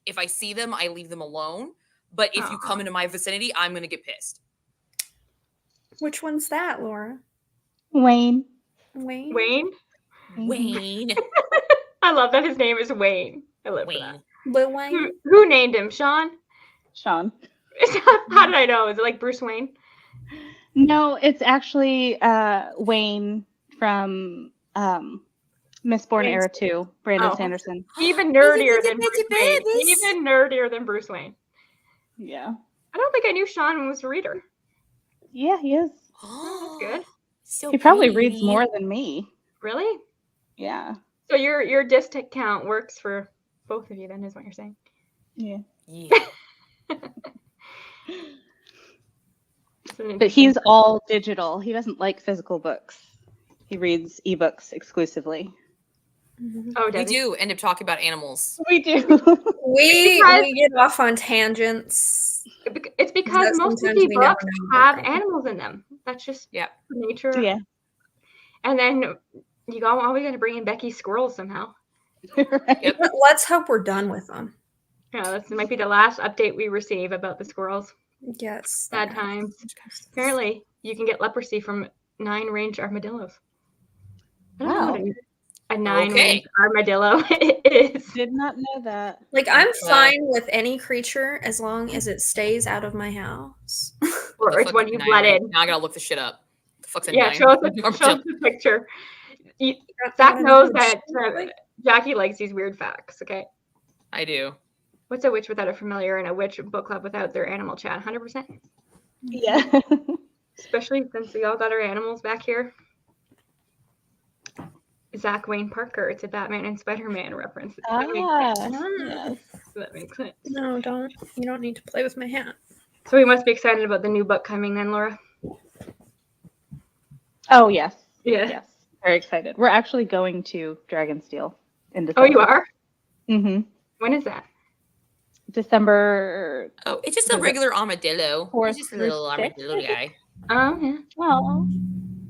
if I see them, I leave them alone. But if you come into my vicinity, I'm gonna get pissed. Which one's that, Laura? Wayne. Wayne. Wayne? Wayne. I love that his name is Wayne. I live for that. Wayne. Lil Wayne. Who named him? Sean? Sean. How did I know? Is it like Bruce Wayne? No, it's actually Wayne from Miss Born Era 2, Brandon Oh. Sanderson. Even nerdier than Bruce Wayne. Even nerdier than Bruce Wayne. Yeah. I don't think I knew Sean was a reader. Yeah, he is. Oh, that's good. So He probably pretty. reads more than me. Really? Yeah. So your disc count works for both of you then, is what you're saying? Yeah. Yeah. But he's all digital. He doesn't like physical books. He reads ebooks exclusively. Oh, We does he? do end up talking about animals. We do. We Because- get off on tangents. It's because Because most of sometimes the we never books know have about animals in them. That's just Yeah. the nature. Yeah. And then you always going to bring in Becky's squirrels somehow. Right. Yep. Let's hope we're done with them. Yeah, this might be the last update we receive about the squirrels. Yes. Sad times. Apparently, you can get leprosy from 9-range armadillos. I don't know Wow. what a 9-range armadillo is. Did not know that. Like, I'm fine with any creature as long as it stays out of my house. Or The it's when fuck you is let 9-range? in. Now I gotta look this shit up. The fuck's a Yeah, 9? show us a picture. Zach knows that Jackie likes these weird facts, okay? I do. What's a witch without a familiar and a witch book club without their animal chat? 100%. Yeah. Especially since we all got our animals back here. Zach Wayne Parker. It's a Batman and Spider-Man reference. That makes sense. Yes. That makes sense. No, don't. You don't need to play with my hat. So we must be excited about the new book coming then, Laura. Oh, yes. Yeah. Yes. Very excited. We're actually going to Dragonsteel in Oh, December. you are? Mm-hmm. When is that? December. Oh, it's just a regular armadillo. Fourth It's just a little through sixth? armadillo guy. Oh, yeah. Well,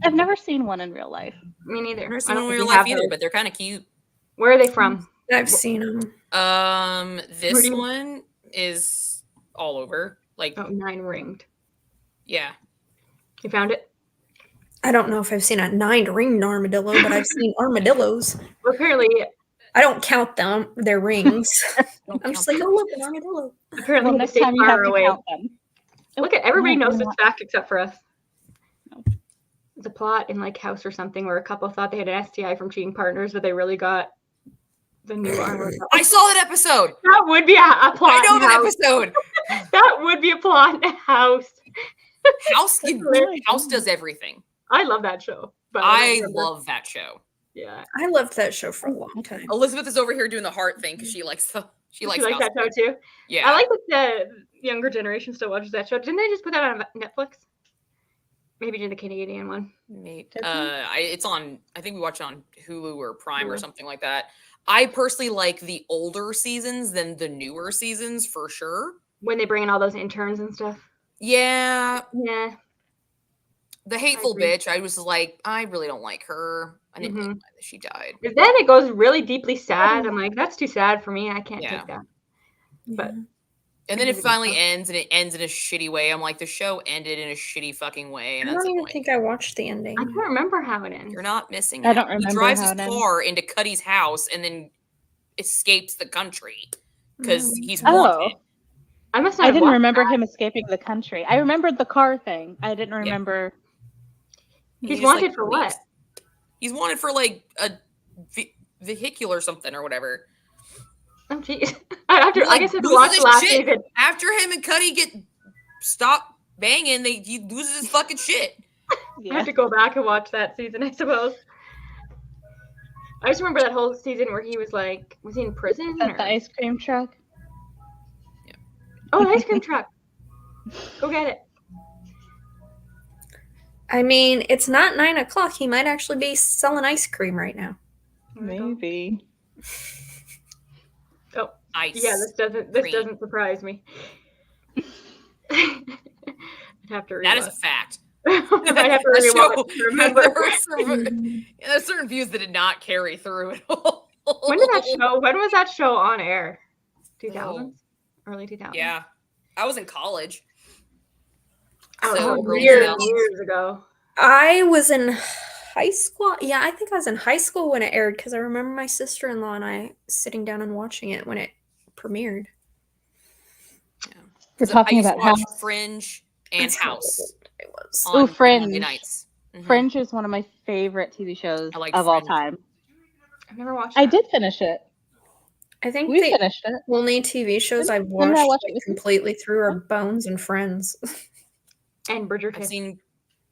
I've never seen one in real life. Me neither. I've never I seen don't one in think real we life have either, those. but they're kind of cute. Where are they from? I've seen them. This one is all over. Like 9 Ringed. Yeah. You found it? I don't know if I've seen a 9-ringed armadillo, but I've seen armadillos. Well, apparently, I don't count them; their rings. Don't I'm just count like, oh look, an armadillo. apparently Well, they next stay time you far have to away. count them. Look at everybody knows No. this fact except for us. No. It's a plot in like House or something where a couple thought they had an STI from cheating partners, but they really got the new armor. I saw that episode. That would be a plot. I know in that House. episode. That would be a plot in House. House does everything. I love that show. But I love that show. Yeah. I loved that show for a long time. Elizabeth is over here doing the heart thing because she likes She likes House. that show too. Yeah. I like that the younger generation still watches that show. Didn't they just put that on Netflix? Maybe do the Canadian one. It's on. I think we watch it on Hulu or Prime or something like that. I personally like the older seasons than the newer seasons for sure. When they bring in all those interns and stuff. Yeah. Yeah. The hateful bitch. I was like, I really don't like her. I didn't really like that she died. Then it goes really deeply sad. I'm like, that's too sad for me. I can't take that. But and then it finally ends, and it ends in a shitty way. I'm like, the show ended in a shitty fucking way. And I don't even think I watched the ending. I can't remember how it ends. You're not missing I out. don't remember He drives how his it car into Cuddy's house and then escapes the country because he's wanted. I must not. I didn't remember him escaping the country. I remembered the car thing. I didn't remember. He's wanted for what? He's wanted for like a vehicular something or whatever. Oh jeez. I guess I have to watch the last season. After him and Cuddy get stopped banging, he loses his fucking shit. I have to go back and watch that season, I suppose. I just remember that whole season where he was like, was he in prison? At the ice cream truck? Yeah. Oh, the ice cream truck. Go get it. I mean, it's not 9:00. He might actually be selling ice cream right now. Maybe. Oh, ice. Yeah, this doesn't surprise me. I'd have to rewatch. That is a fact. I have to rewatch to remember. There's certain views that did not carry through at all. When was that show on air? 2000s? Early 2000s? Yeah. I was in college. So years ago. I was in high school. Yeah, I think I was in high school when it aired because I remember my sister-in-law and I sitting down and watching it when it premiered. Yeah. We're talking about House. Fringe and House. It was. Oh, Fringe. Nights. Mm-hmm. Fringe is one of my favorite TV shows of all time. I've never watched it. I did finish it. I think we finished it. Only TV shows I've watched completely through are Bones and Friends. And Bridgerton.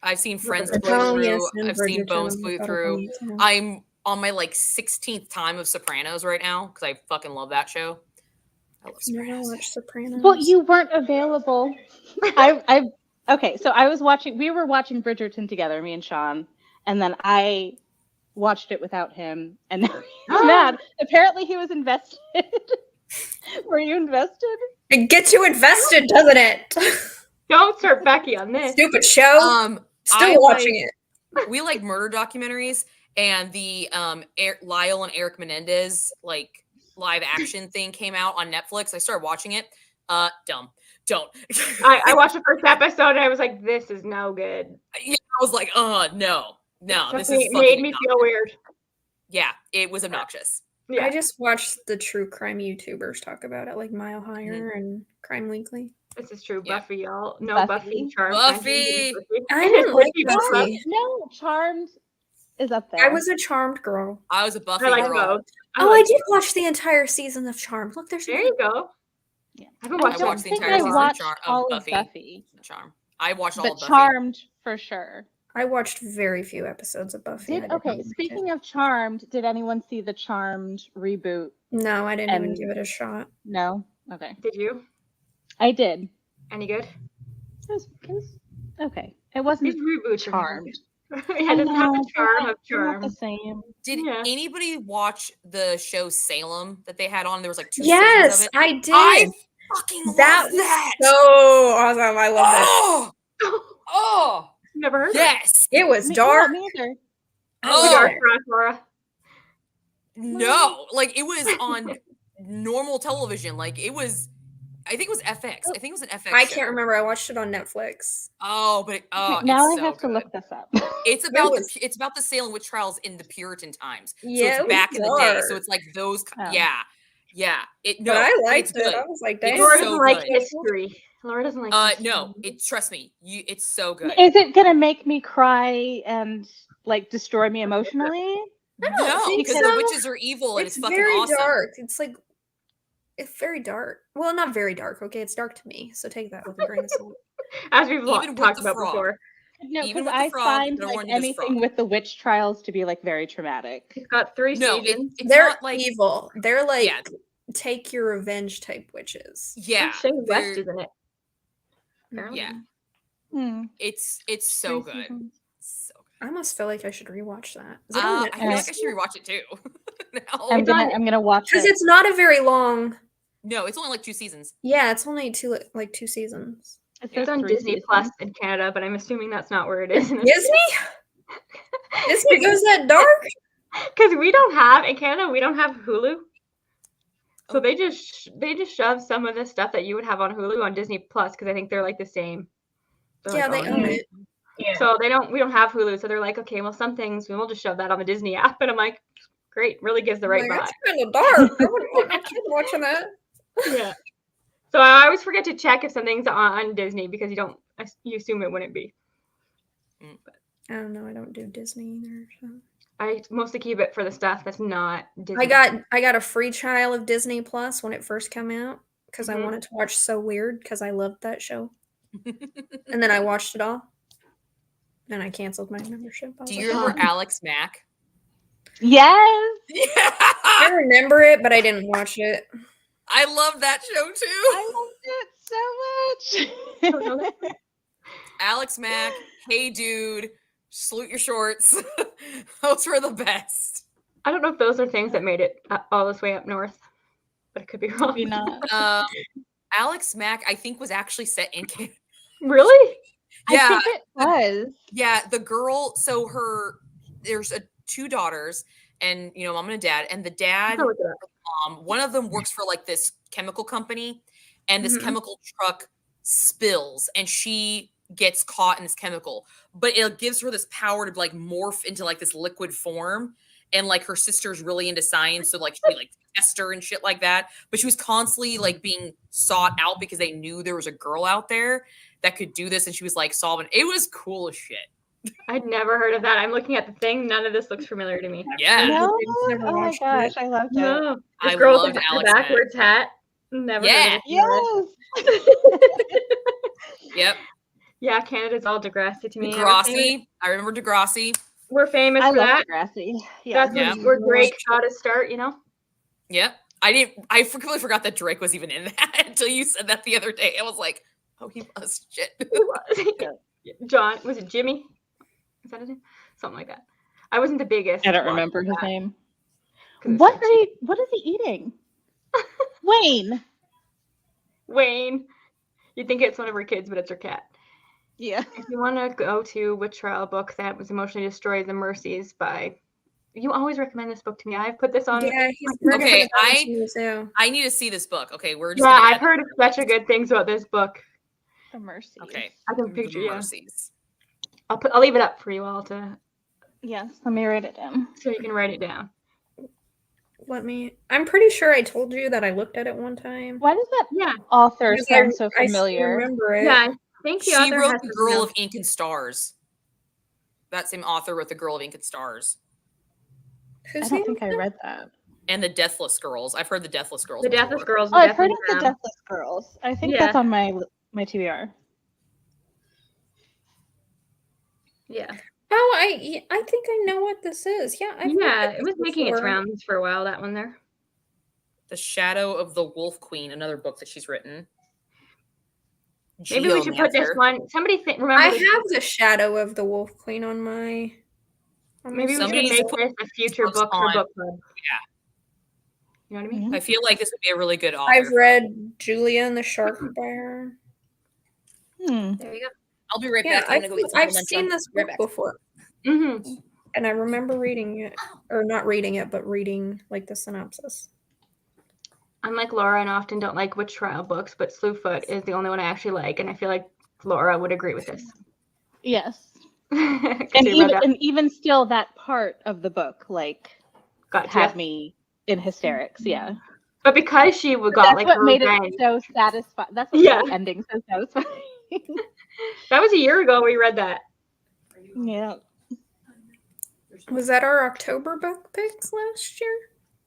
I've seen Friends blow through. Yes, I've seen Bones blow through. I'm on my 16th time of Sopranos right now because I fucking love that show. I love Sopranos. Never watched Sopranos. Well, you weren't available. Okay, so we were watching Bridgerton together, me and Sean, and then I watched it without him, and now he's mad. Apparently he was invested. Were you invested? It gets you invested, doesn't it? Don't start Becky on this. Stupid show. Still watching it. We like murder documentaries, and the Lyle and Eric Menendez live action thing came out on Netflix. I started watching it. Dumb. Don't. I watched the first episode and I was like, this is no good. Yeah, I was like, no, this is made me feel weird. Yeah, it was obnoxious. Yeah. I just watched the true crime YouTubers talk about it, like Mile Higher and Crime Weekly. This is true. Yeah. Buffy, y'all. No, Buffy. Charmed. Buffy. I didn't like Buffy. No, Charmed is up there. I was a Charmed girl. I was a Buffy girl. girl. I did watch the entire season of Charmed. Look, there you go. Yeah. I haven't watched I watched the entire season of Buffy. Charm. I watched all of Buffy. Charmed for sure. I watched very few episodes of Buffy. Speaking of Charmed, did anyone see the Charmed reboot? No, I didn't even give it a shot. No? Okay. Did you? I did. Any good? It was okay. It wasn't Charmed. It doesn't have the charm of Charm. The same. Did anybody watch the show Salem that they had on? There was 2 seasons yes, of it. I did. I fucking love that. So awesome. I love that. Oh, never heard. Yes, it was dark. Neither. Dark, Laura. No, like it was on normal television. Like it was, I think it was FX. I think it was an FX. I show. can't remember. I watched it on Netflix. Oh, but now it's I have so to good. look this up. It's about it's about the Salem witch trials in the Puritan times. Yeah, so it's back in the day. So it's like those. Oh. Yeah. But I liked it's good. it. I was like, It's damn. Laura so doesn't like good. history. Laura doesn't like history. No, trust me, it's so good. Is it gonna make me cry and like destroy me emotionally? No, because the witches are evil and it's fucking very awesome. dark. It's very dark. Well, not very dark. Okay, it's dark to me. So take that with a grain of salt. As we've Even with talked the about frog. before. No, Even because with the I frog, find no like one did this anything frog. with the witch trials to be like very traumatic. It's got 3 seasons. They're not like evil. They're like Yeah. take your revenge type witches. Yeah. Shane West they're- is in it. Apparently. Yeah. Hmm. It's so 3 good. seasons. So good. I almost feel like I should rewatch that. Is it on I feel like Netflix? I should rewatch it too. No. I'm gonna watch Because it. it's not a very long. No, it's only like 2 seasons. Yeah, it's only 2 seasons. It's on 3 Disney seasons. Plus in Canada, but I'm assuming that's not where it is. Disney? Disney goes that dark? Because we don't have in Canada, we don't have Hulu. So they just shove some of the stuff that you would have on Hulu on Disney Plus because I think they're like the same. They're Yeah, like, they oh, own no. it. Yeah. So we don't have Hulu. So they're like, okay, well, some things we'll just shove that on the Disney app. And I'm like, great, really gives the right Like, vibe. that's kind of dark. I wouldn't want my kid watching that. Yeah. So I always forget to check if something's on Disney because you assume it wouldn't be. I don't know. I don't do Disney either. So. I mostly keep it for the stuff that's not Disney. I got a free trial of Disney Plus when it first came out because I Mhm. wanted to watch So Weird because I loved that show. And then I watched it all. And I canceled my membership. I was Do like, you remember Alex Mack? Yes. I remember it, but I didn't watch it. I love that show too. I loved it so much. Alex Mack, hey dude, salute your shorts. Those were the best. I don't know if those are things that made it all this way up north, but it could be wrong. Maybe not. Alex Mack, I think, was actually set in Canada. Really? Yeah, I think it was. yeah. The girl, so there's 2 daughters, and mom and a dad, and the dad, I'll look it up. one of them works for like this chemical company, and this Mhm. chemical truck spills, and she gets caught in this chemical, but it gives her this power to like morph into like this liquid form. And like her sister's really into science, so like she like test her and shit like that. But she was constantly like being sought out because they knew there was a girl out there that could do this, and she was like solving. It was cool as shit. I'd never heard of that. I'm looking at the thing. None of this looks familiar to me. Yeah, No? Never Oh my watched gosh, it. I loved it. No. This I girl with loved the Alex Mack. backwards hat. Never Yeah. heard of this. Yes. Yep. Yeah, Canada's all Degrassi to me. Degrassi. I remember Degrassi. We're famous I for love that. Degrassi. Yeah. That's Yeah. where Drake got his start, Yep. I completely forgot that Drake was even in that until you said that the other day. I was like, oh, he was shit. Who was? John, was it Jimmy? Is that his name? Something like that. I wasn't the biggest. I don't watcher remember of his that, name. 'cause it's What so cheap. what is he eating? Wayne. Wayne. You'd think it's one of her kids, but it's her cat. Yeah. If you want to go to Witch Trial book that was emotionally destroyed, The Mercies by. You always recommend this book to me. I've put this on. Yeah, he's Okay, too. I need to see this book. Okay, we're just Yeah, gonna I've add heard such a good things about this book. The Mercy. Okay. I can The picture. Yeah, Mercies. I'll leave it up for you all Yes, let me write it down. so you can write it down. I'm pretty sure I told you that I looked at it one time. Why does that Yeah, author Because sound so I familiar? remember it. yeah. I think the She author wrote has The to Girl know. of Ink and Stars. That same author wrote The Girl of Ink and Stars. I Who's don't think I read that. And The Deathless Girls. I've heard The Deathless Girls. The before. Deathless Girls. Oh, I've heard of definitely the them. Deathless Girls. I think Yeah. that's on my TBR. Yeah, Oh, I think I know what this is. Yeah, I've looked yeah. at It was this making its before. rounds for a while. That one there. The Shadow of the Wolf Queen, another book that she's written. Maybe we should put this Geomancer. one. Somebody remember. I this have book? the Shadow of the Wolf Queen on my. Maybe we Somebody should needs make to this a future books book for on- book club. You know what I mean? Mhm. I feel like this would be a really good author. I've read Julia and the Shark by her. Hmm. There you I'll be right Yeah, back. I'm gonna go get some I've lunch seen on- this right book back. before. go. Mm-hmm. and I remember reading it, or not reading it, but reading like the synopsis. Unlike Laura, and often don't like witch trial books, but Slewfoot is the only one I actually like, and I feel like Laura would agree with this. Yes. 'Cause And she read that. even still, that part of the book like Got had you. me in hysterics. Yeah. But because she got That's like what her made revenge. it so satisfying. That's what Yeah. made the ending so satisfying. That was a year ago we read that. Yeah. Was that our October book picks last year?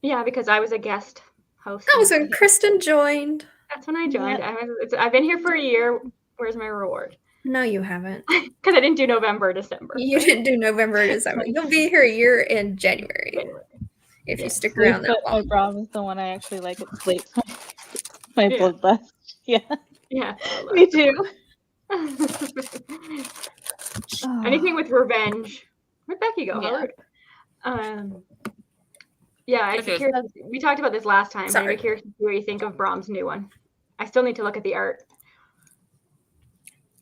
Yeah, because I was a guest host. That was when Kristen joined. That's when I joined. Yep. I've been here for a year. Where's my reward? No, you haven't. Because I didn't do November, December. You didn't do November or December. You'll be here a year in January if you stick around that My long. Brom is the one I actually like. It sleeps my Yeah. bloodlust. Yeah. Yeah. Me too. Anything with revenge. Where'd Becky go? Yeah. Yeah, I'd be curious. We talked about this last time, but I'd be curious to see what you think of Brahms' new one. I still need to look at the art.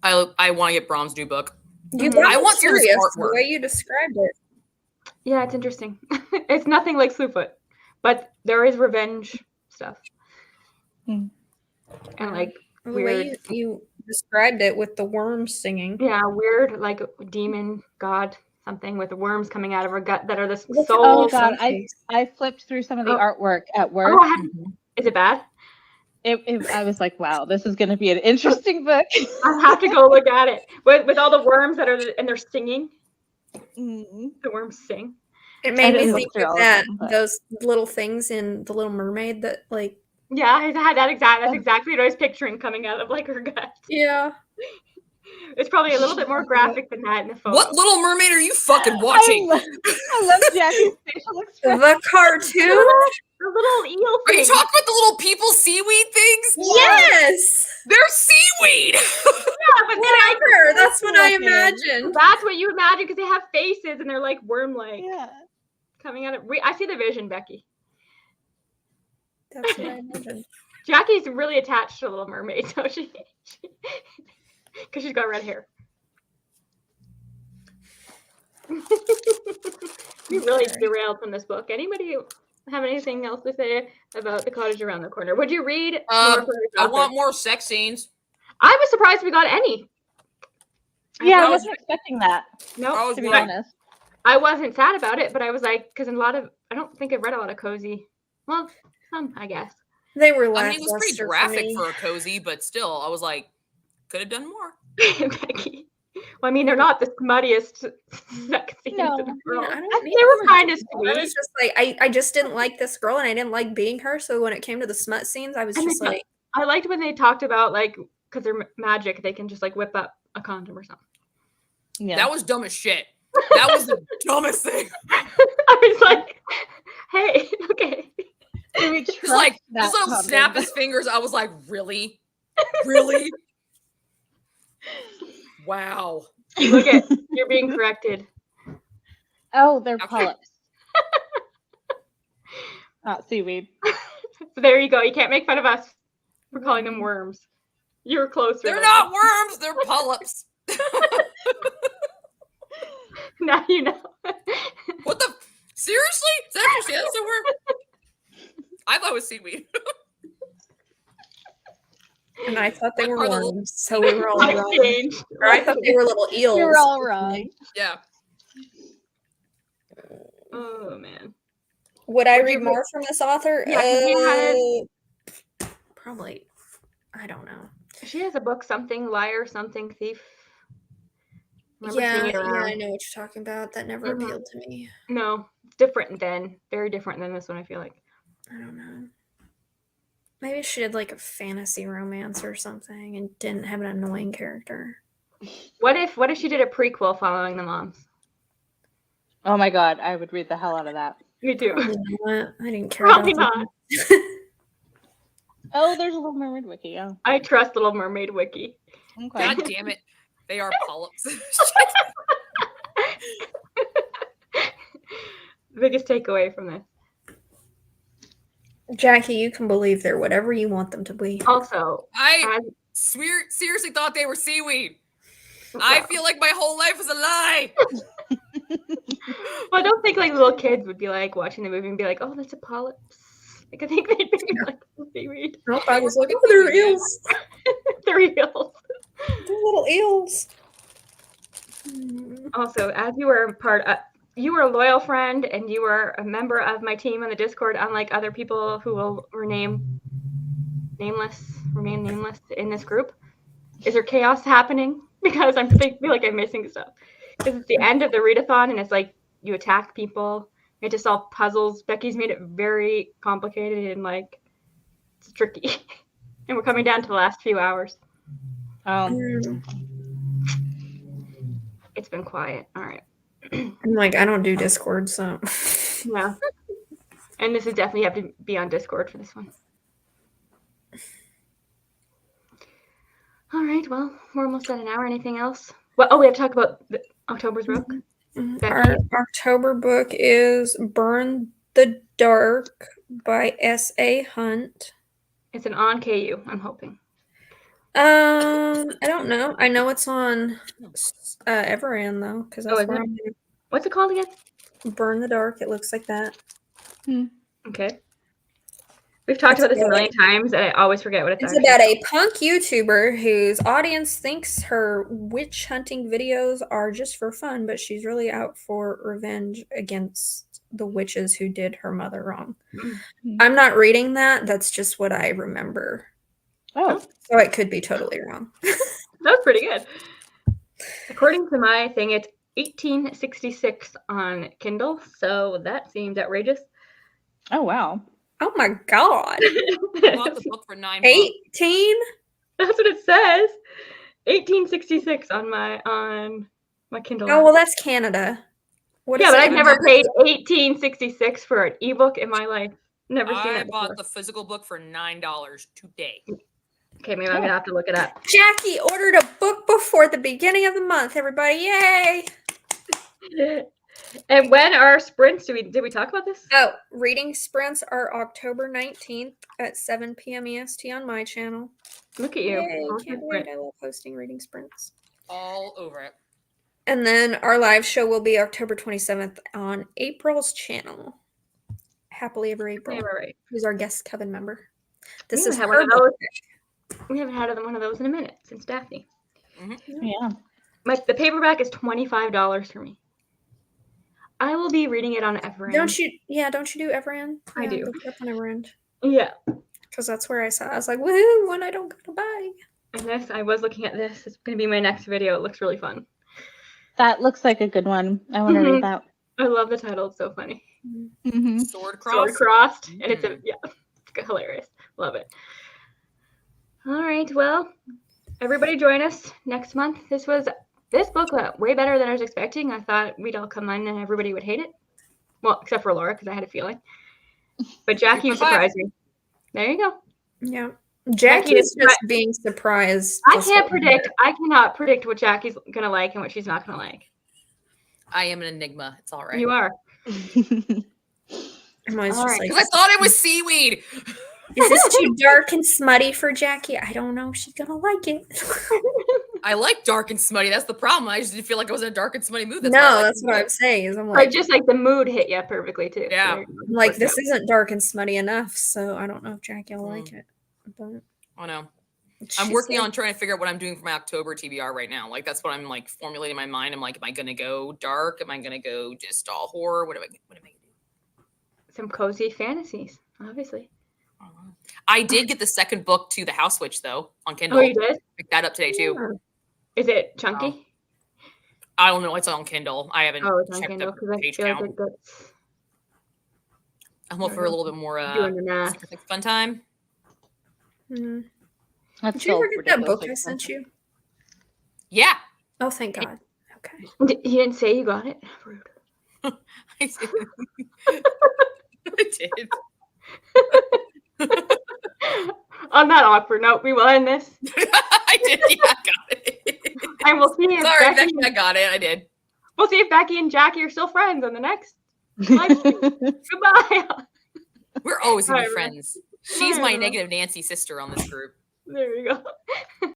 I want to get Brahms' new book. I want curious the way you described it. Yeah, it's interesting. It's nothing like Slewfoot, but there is revenge stuff. And like The weird. way you described it with the worms singing. Yeah, weird like demon god something with worms coming out of her gut that are the souls. Oh god, I flipped through some of the artwork at work. Is it bad? I was like, wow, this is going to be an interesting book. I have to go look at it with all the worms that are and they're singing. The worms sing. It made me think of those little things in The Little Mermaid that like. Yeah, I had that that's exactly what I was picturing coming out of like her gut. Yeah. It's probably a little bit more graphic than that in the photo. What Little Mermaid are you fucking watching? I love Jackie's facial expression. The cartoon? The little eel thing. Are you talking about the little people seaweed things? Yes! They're seaweed! Yeah, but whatever. That's what I imagined. That's what you imagine because they have faces and they're like worm-like. Yeah. Coming out of... I see the vision, Becky. That's what I imagined. Jackie's really attached to Little Mermaid, so she because she's got red hair. We really derailed from this book. Anybody have anything else to say about The Cottage Around the Corner? Would you read? I want more sex scenes. I was surprised we got any. Yeah, I wasn't expecting that. No, to be honest. I wasn't sad about it, but I was like, because I don't think I've read a lot of cozy. Well, some, I guess. They were I mean, it was pretty graphic for a cozy, but still, I was like, could have done more. Becky. Well, I mean, they're not the smuttiest sex scenes in the world. They were kind of sweet. I was just like, I just didn't like this girl, and I didn't like being her. So when it came to the smut scenes, I was just like, I liked when they talked about like, because they're magic, they can just like whip up a condom or something. Yeah, that was dumb as shit. That was the dumbest thing. I was like, hey, okay. Just like snap his fingers. I was like, really? Really? Wow. Look at, you're being corrected. Oh, they're polyps. Not seaweed. So there you go. You can't make fun of us for calling them worms. You were closer. They're not worms. They're polyps. Now you know. What the? Seriously? Is that actually that's a word? I thought it was seaweed. And I thought they were worms, so we were all wrong. Or I thought they were little eels. We were all wrong. Yeah. Oh man. Would I read more from this author? Yeah, probably. I don't know. She has a book, something liar, something thief. Yeah, I know what you're talking about. That never appealed to me. No, it's different very different than this one, I feel like. I don't know. Maybe she did like a fantasy romance or something and didn't have an annoying character. What if she did a prequel following the moms? Oh my god, I would read the hell out of that. Me too. I didn't care. Probably not. Oh, there's a Little Mermaid wiki. Yeah. I trust Little Mermaid wiki. Okay. God damn it. They are polyps. Biggest takeaway from this. Jackie, you can believe they're whatever you want them to be. Also, I seriously thought they were seaweed. I feel like my whole life was a lie. Well, I don't think like little kids would be like watching the movie and be like, "Oh, that's a polyps." Like I think they'd be like, "They read." Nope, I was like, oh, they're eels. They're eels. They're little eels. Also, as you were you were a loyal friend and you were a member of my team on the Discord, unlike other people who will remain nameless in this group. Is there chaos happening? Because I feel like I'm missing stuff. Because it's the end of the readathon and it's like you attack people. You have to solve puzzles. Becky's made it very complicated and like it's tricky. And we're coming down to the last few hours. It's been quiet. All right. I'm like, I don't do Discord, so. Yeah. And this is definitely have to be on Discord for this one. All right. Well, we're almost at an hour. Anything else? Well, we have to talk about October's book. Our October book is Burn the Dark by S.A. Hunt. It's an on KU, I'm hoping. I don't know. I know it's on Everand though, because that's where I'm. What's it called again? Burn the Dark. It looks like that. Okay. We've talked about this a million times, and I always forget what it's about a punk YouTuber whose audience thinks her witch hunting videos are just for fun, but she's really out for revenge against the witches who did her mother wrong. I'm not reading that. That's just what I remember. Oh. So it could be totally wrong. That's pretty good. According to my thing, it's 1866 on Kindle, so that seems outrageous. Oh, wow. Oh my god. I bought the book for $9. 18? That's what it says. 1866 on my Kindle. Oh, well, that's Canada. But I've never paid 1866 for an ebook in my life. Never seen it. I bought the physical book for $9 today. Okay, maybe I'm gonna have to look it up. Jackie ordered a book before the beginning of the month. Everybody, yay! And when are sprints? Did we talk about this? Oh, reading sprints are October 19th at 7 p.m. EST on my channel. Look at you. Yay, can't wait. I love hosting reading sprints. All over it. And then our live show will be October 27th on April's channel. Happily Ever April. Yeah, right. Who's our guest Coven member. This is one of those. We haven't had one of those in a minute since Daphne. Yeah. The paperback is $25 for me. I will be reading it on Everand. Don't you do Everand? I do. Look it up on Everand. Yeah. Because that's where I saw it. I was like, woohoo, one I don't gotta buy. And I was looking at this. It's going to be my next video. It looks really fun. That looks like a good one. I want to read that. I love the title. It's so funny. Sword crossed. Sword crossed. And it's hilarious. Love it. All right. Well, everybody join us next month. This book went way better than I was expecting. I thought we'd all come on and everybody would hate it. Well, except for Laura, because I had a feeling. But Jackie, you surprised me. There you go. Yeah. Jackie is just being surprised. I cannot predict what Jackie's going to like and what she's not going to like. I am an enigma. It's all right. You are. Because All right. I thought it was seaweed. Is this too dark and smutty for Jackie? I don't know if she's going to like it. I like dark and smutty. That's the problem. I just didn't feel like I was in a dark and smutty mood. That's what I'm saying. Is I'm like, just like the mood hit you perfectly too. Yeah. So like this isn't dark and smutty enough, so I don't know if Jackie will like it. But I know. I'm working on trying to figure out what I'm doing for my October TBR right now. Like that's what I'm like formulating in my mind. I'm like, am I gonna go dark? Am I gonna go just all horror? What am I gonna do? Some cozy fantasies, obviously. I did get the second book to The House Witch though on Kindle. Oh, you did? Picked that up today too. Is it chunky? I don't know. It's on Kindle. I haven't it's on checked Kindle the page like count. I'm hoping for a little bit more doing the math. fun time. Did That's you ever get that book I sent you? Yeah. Oh, thank God. Okay. You didn't say you got it? Rude. I did. I did. On that awkward note, we will end this. I did. Yeah, I got it. And we'll see if Becky, I got it. I did. We'll see if Becky and Jackie are still friends on the next live stream. Goodbye. We're always gonna be Bye, friends. She's my negative Nancy sister on this group. There we go.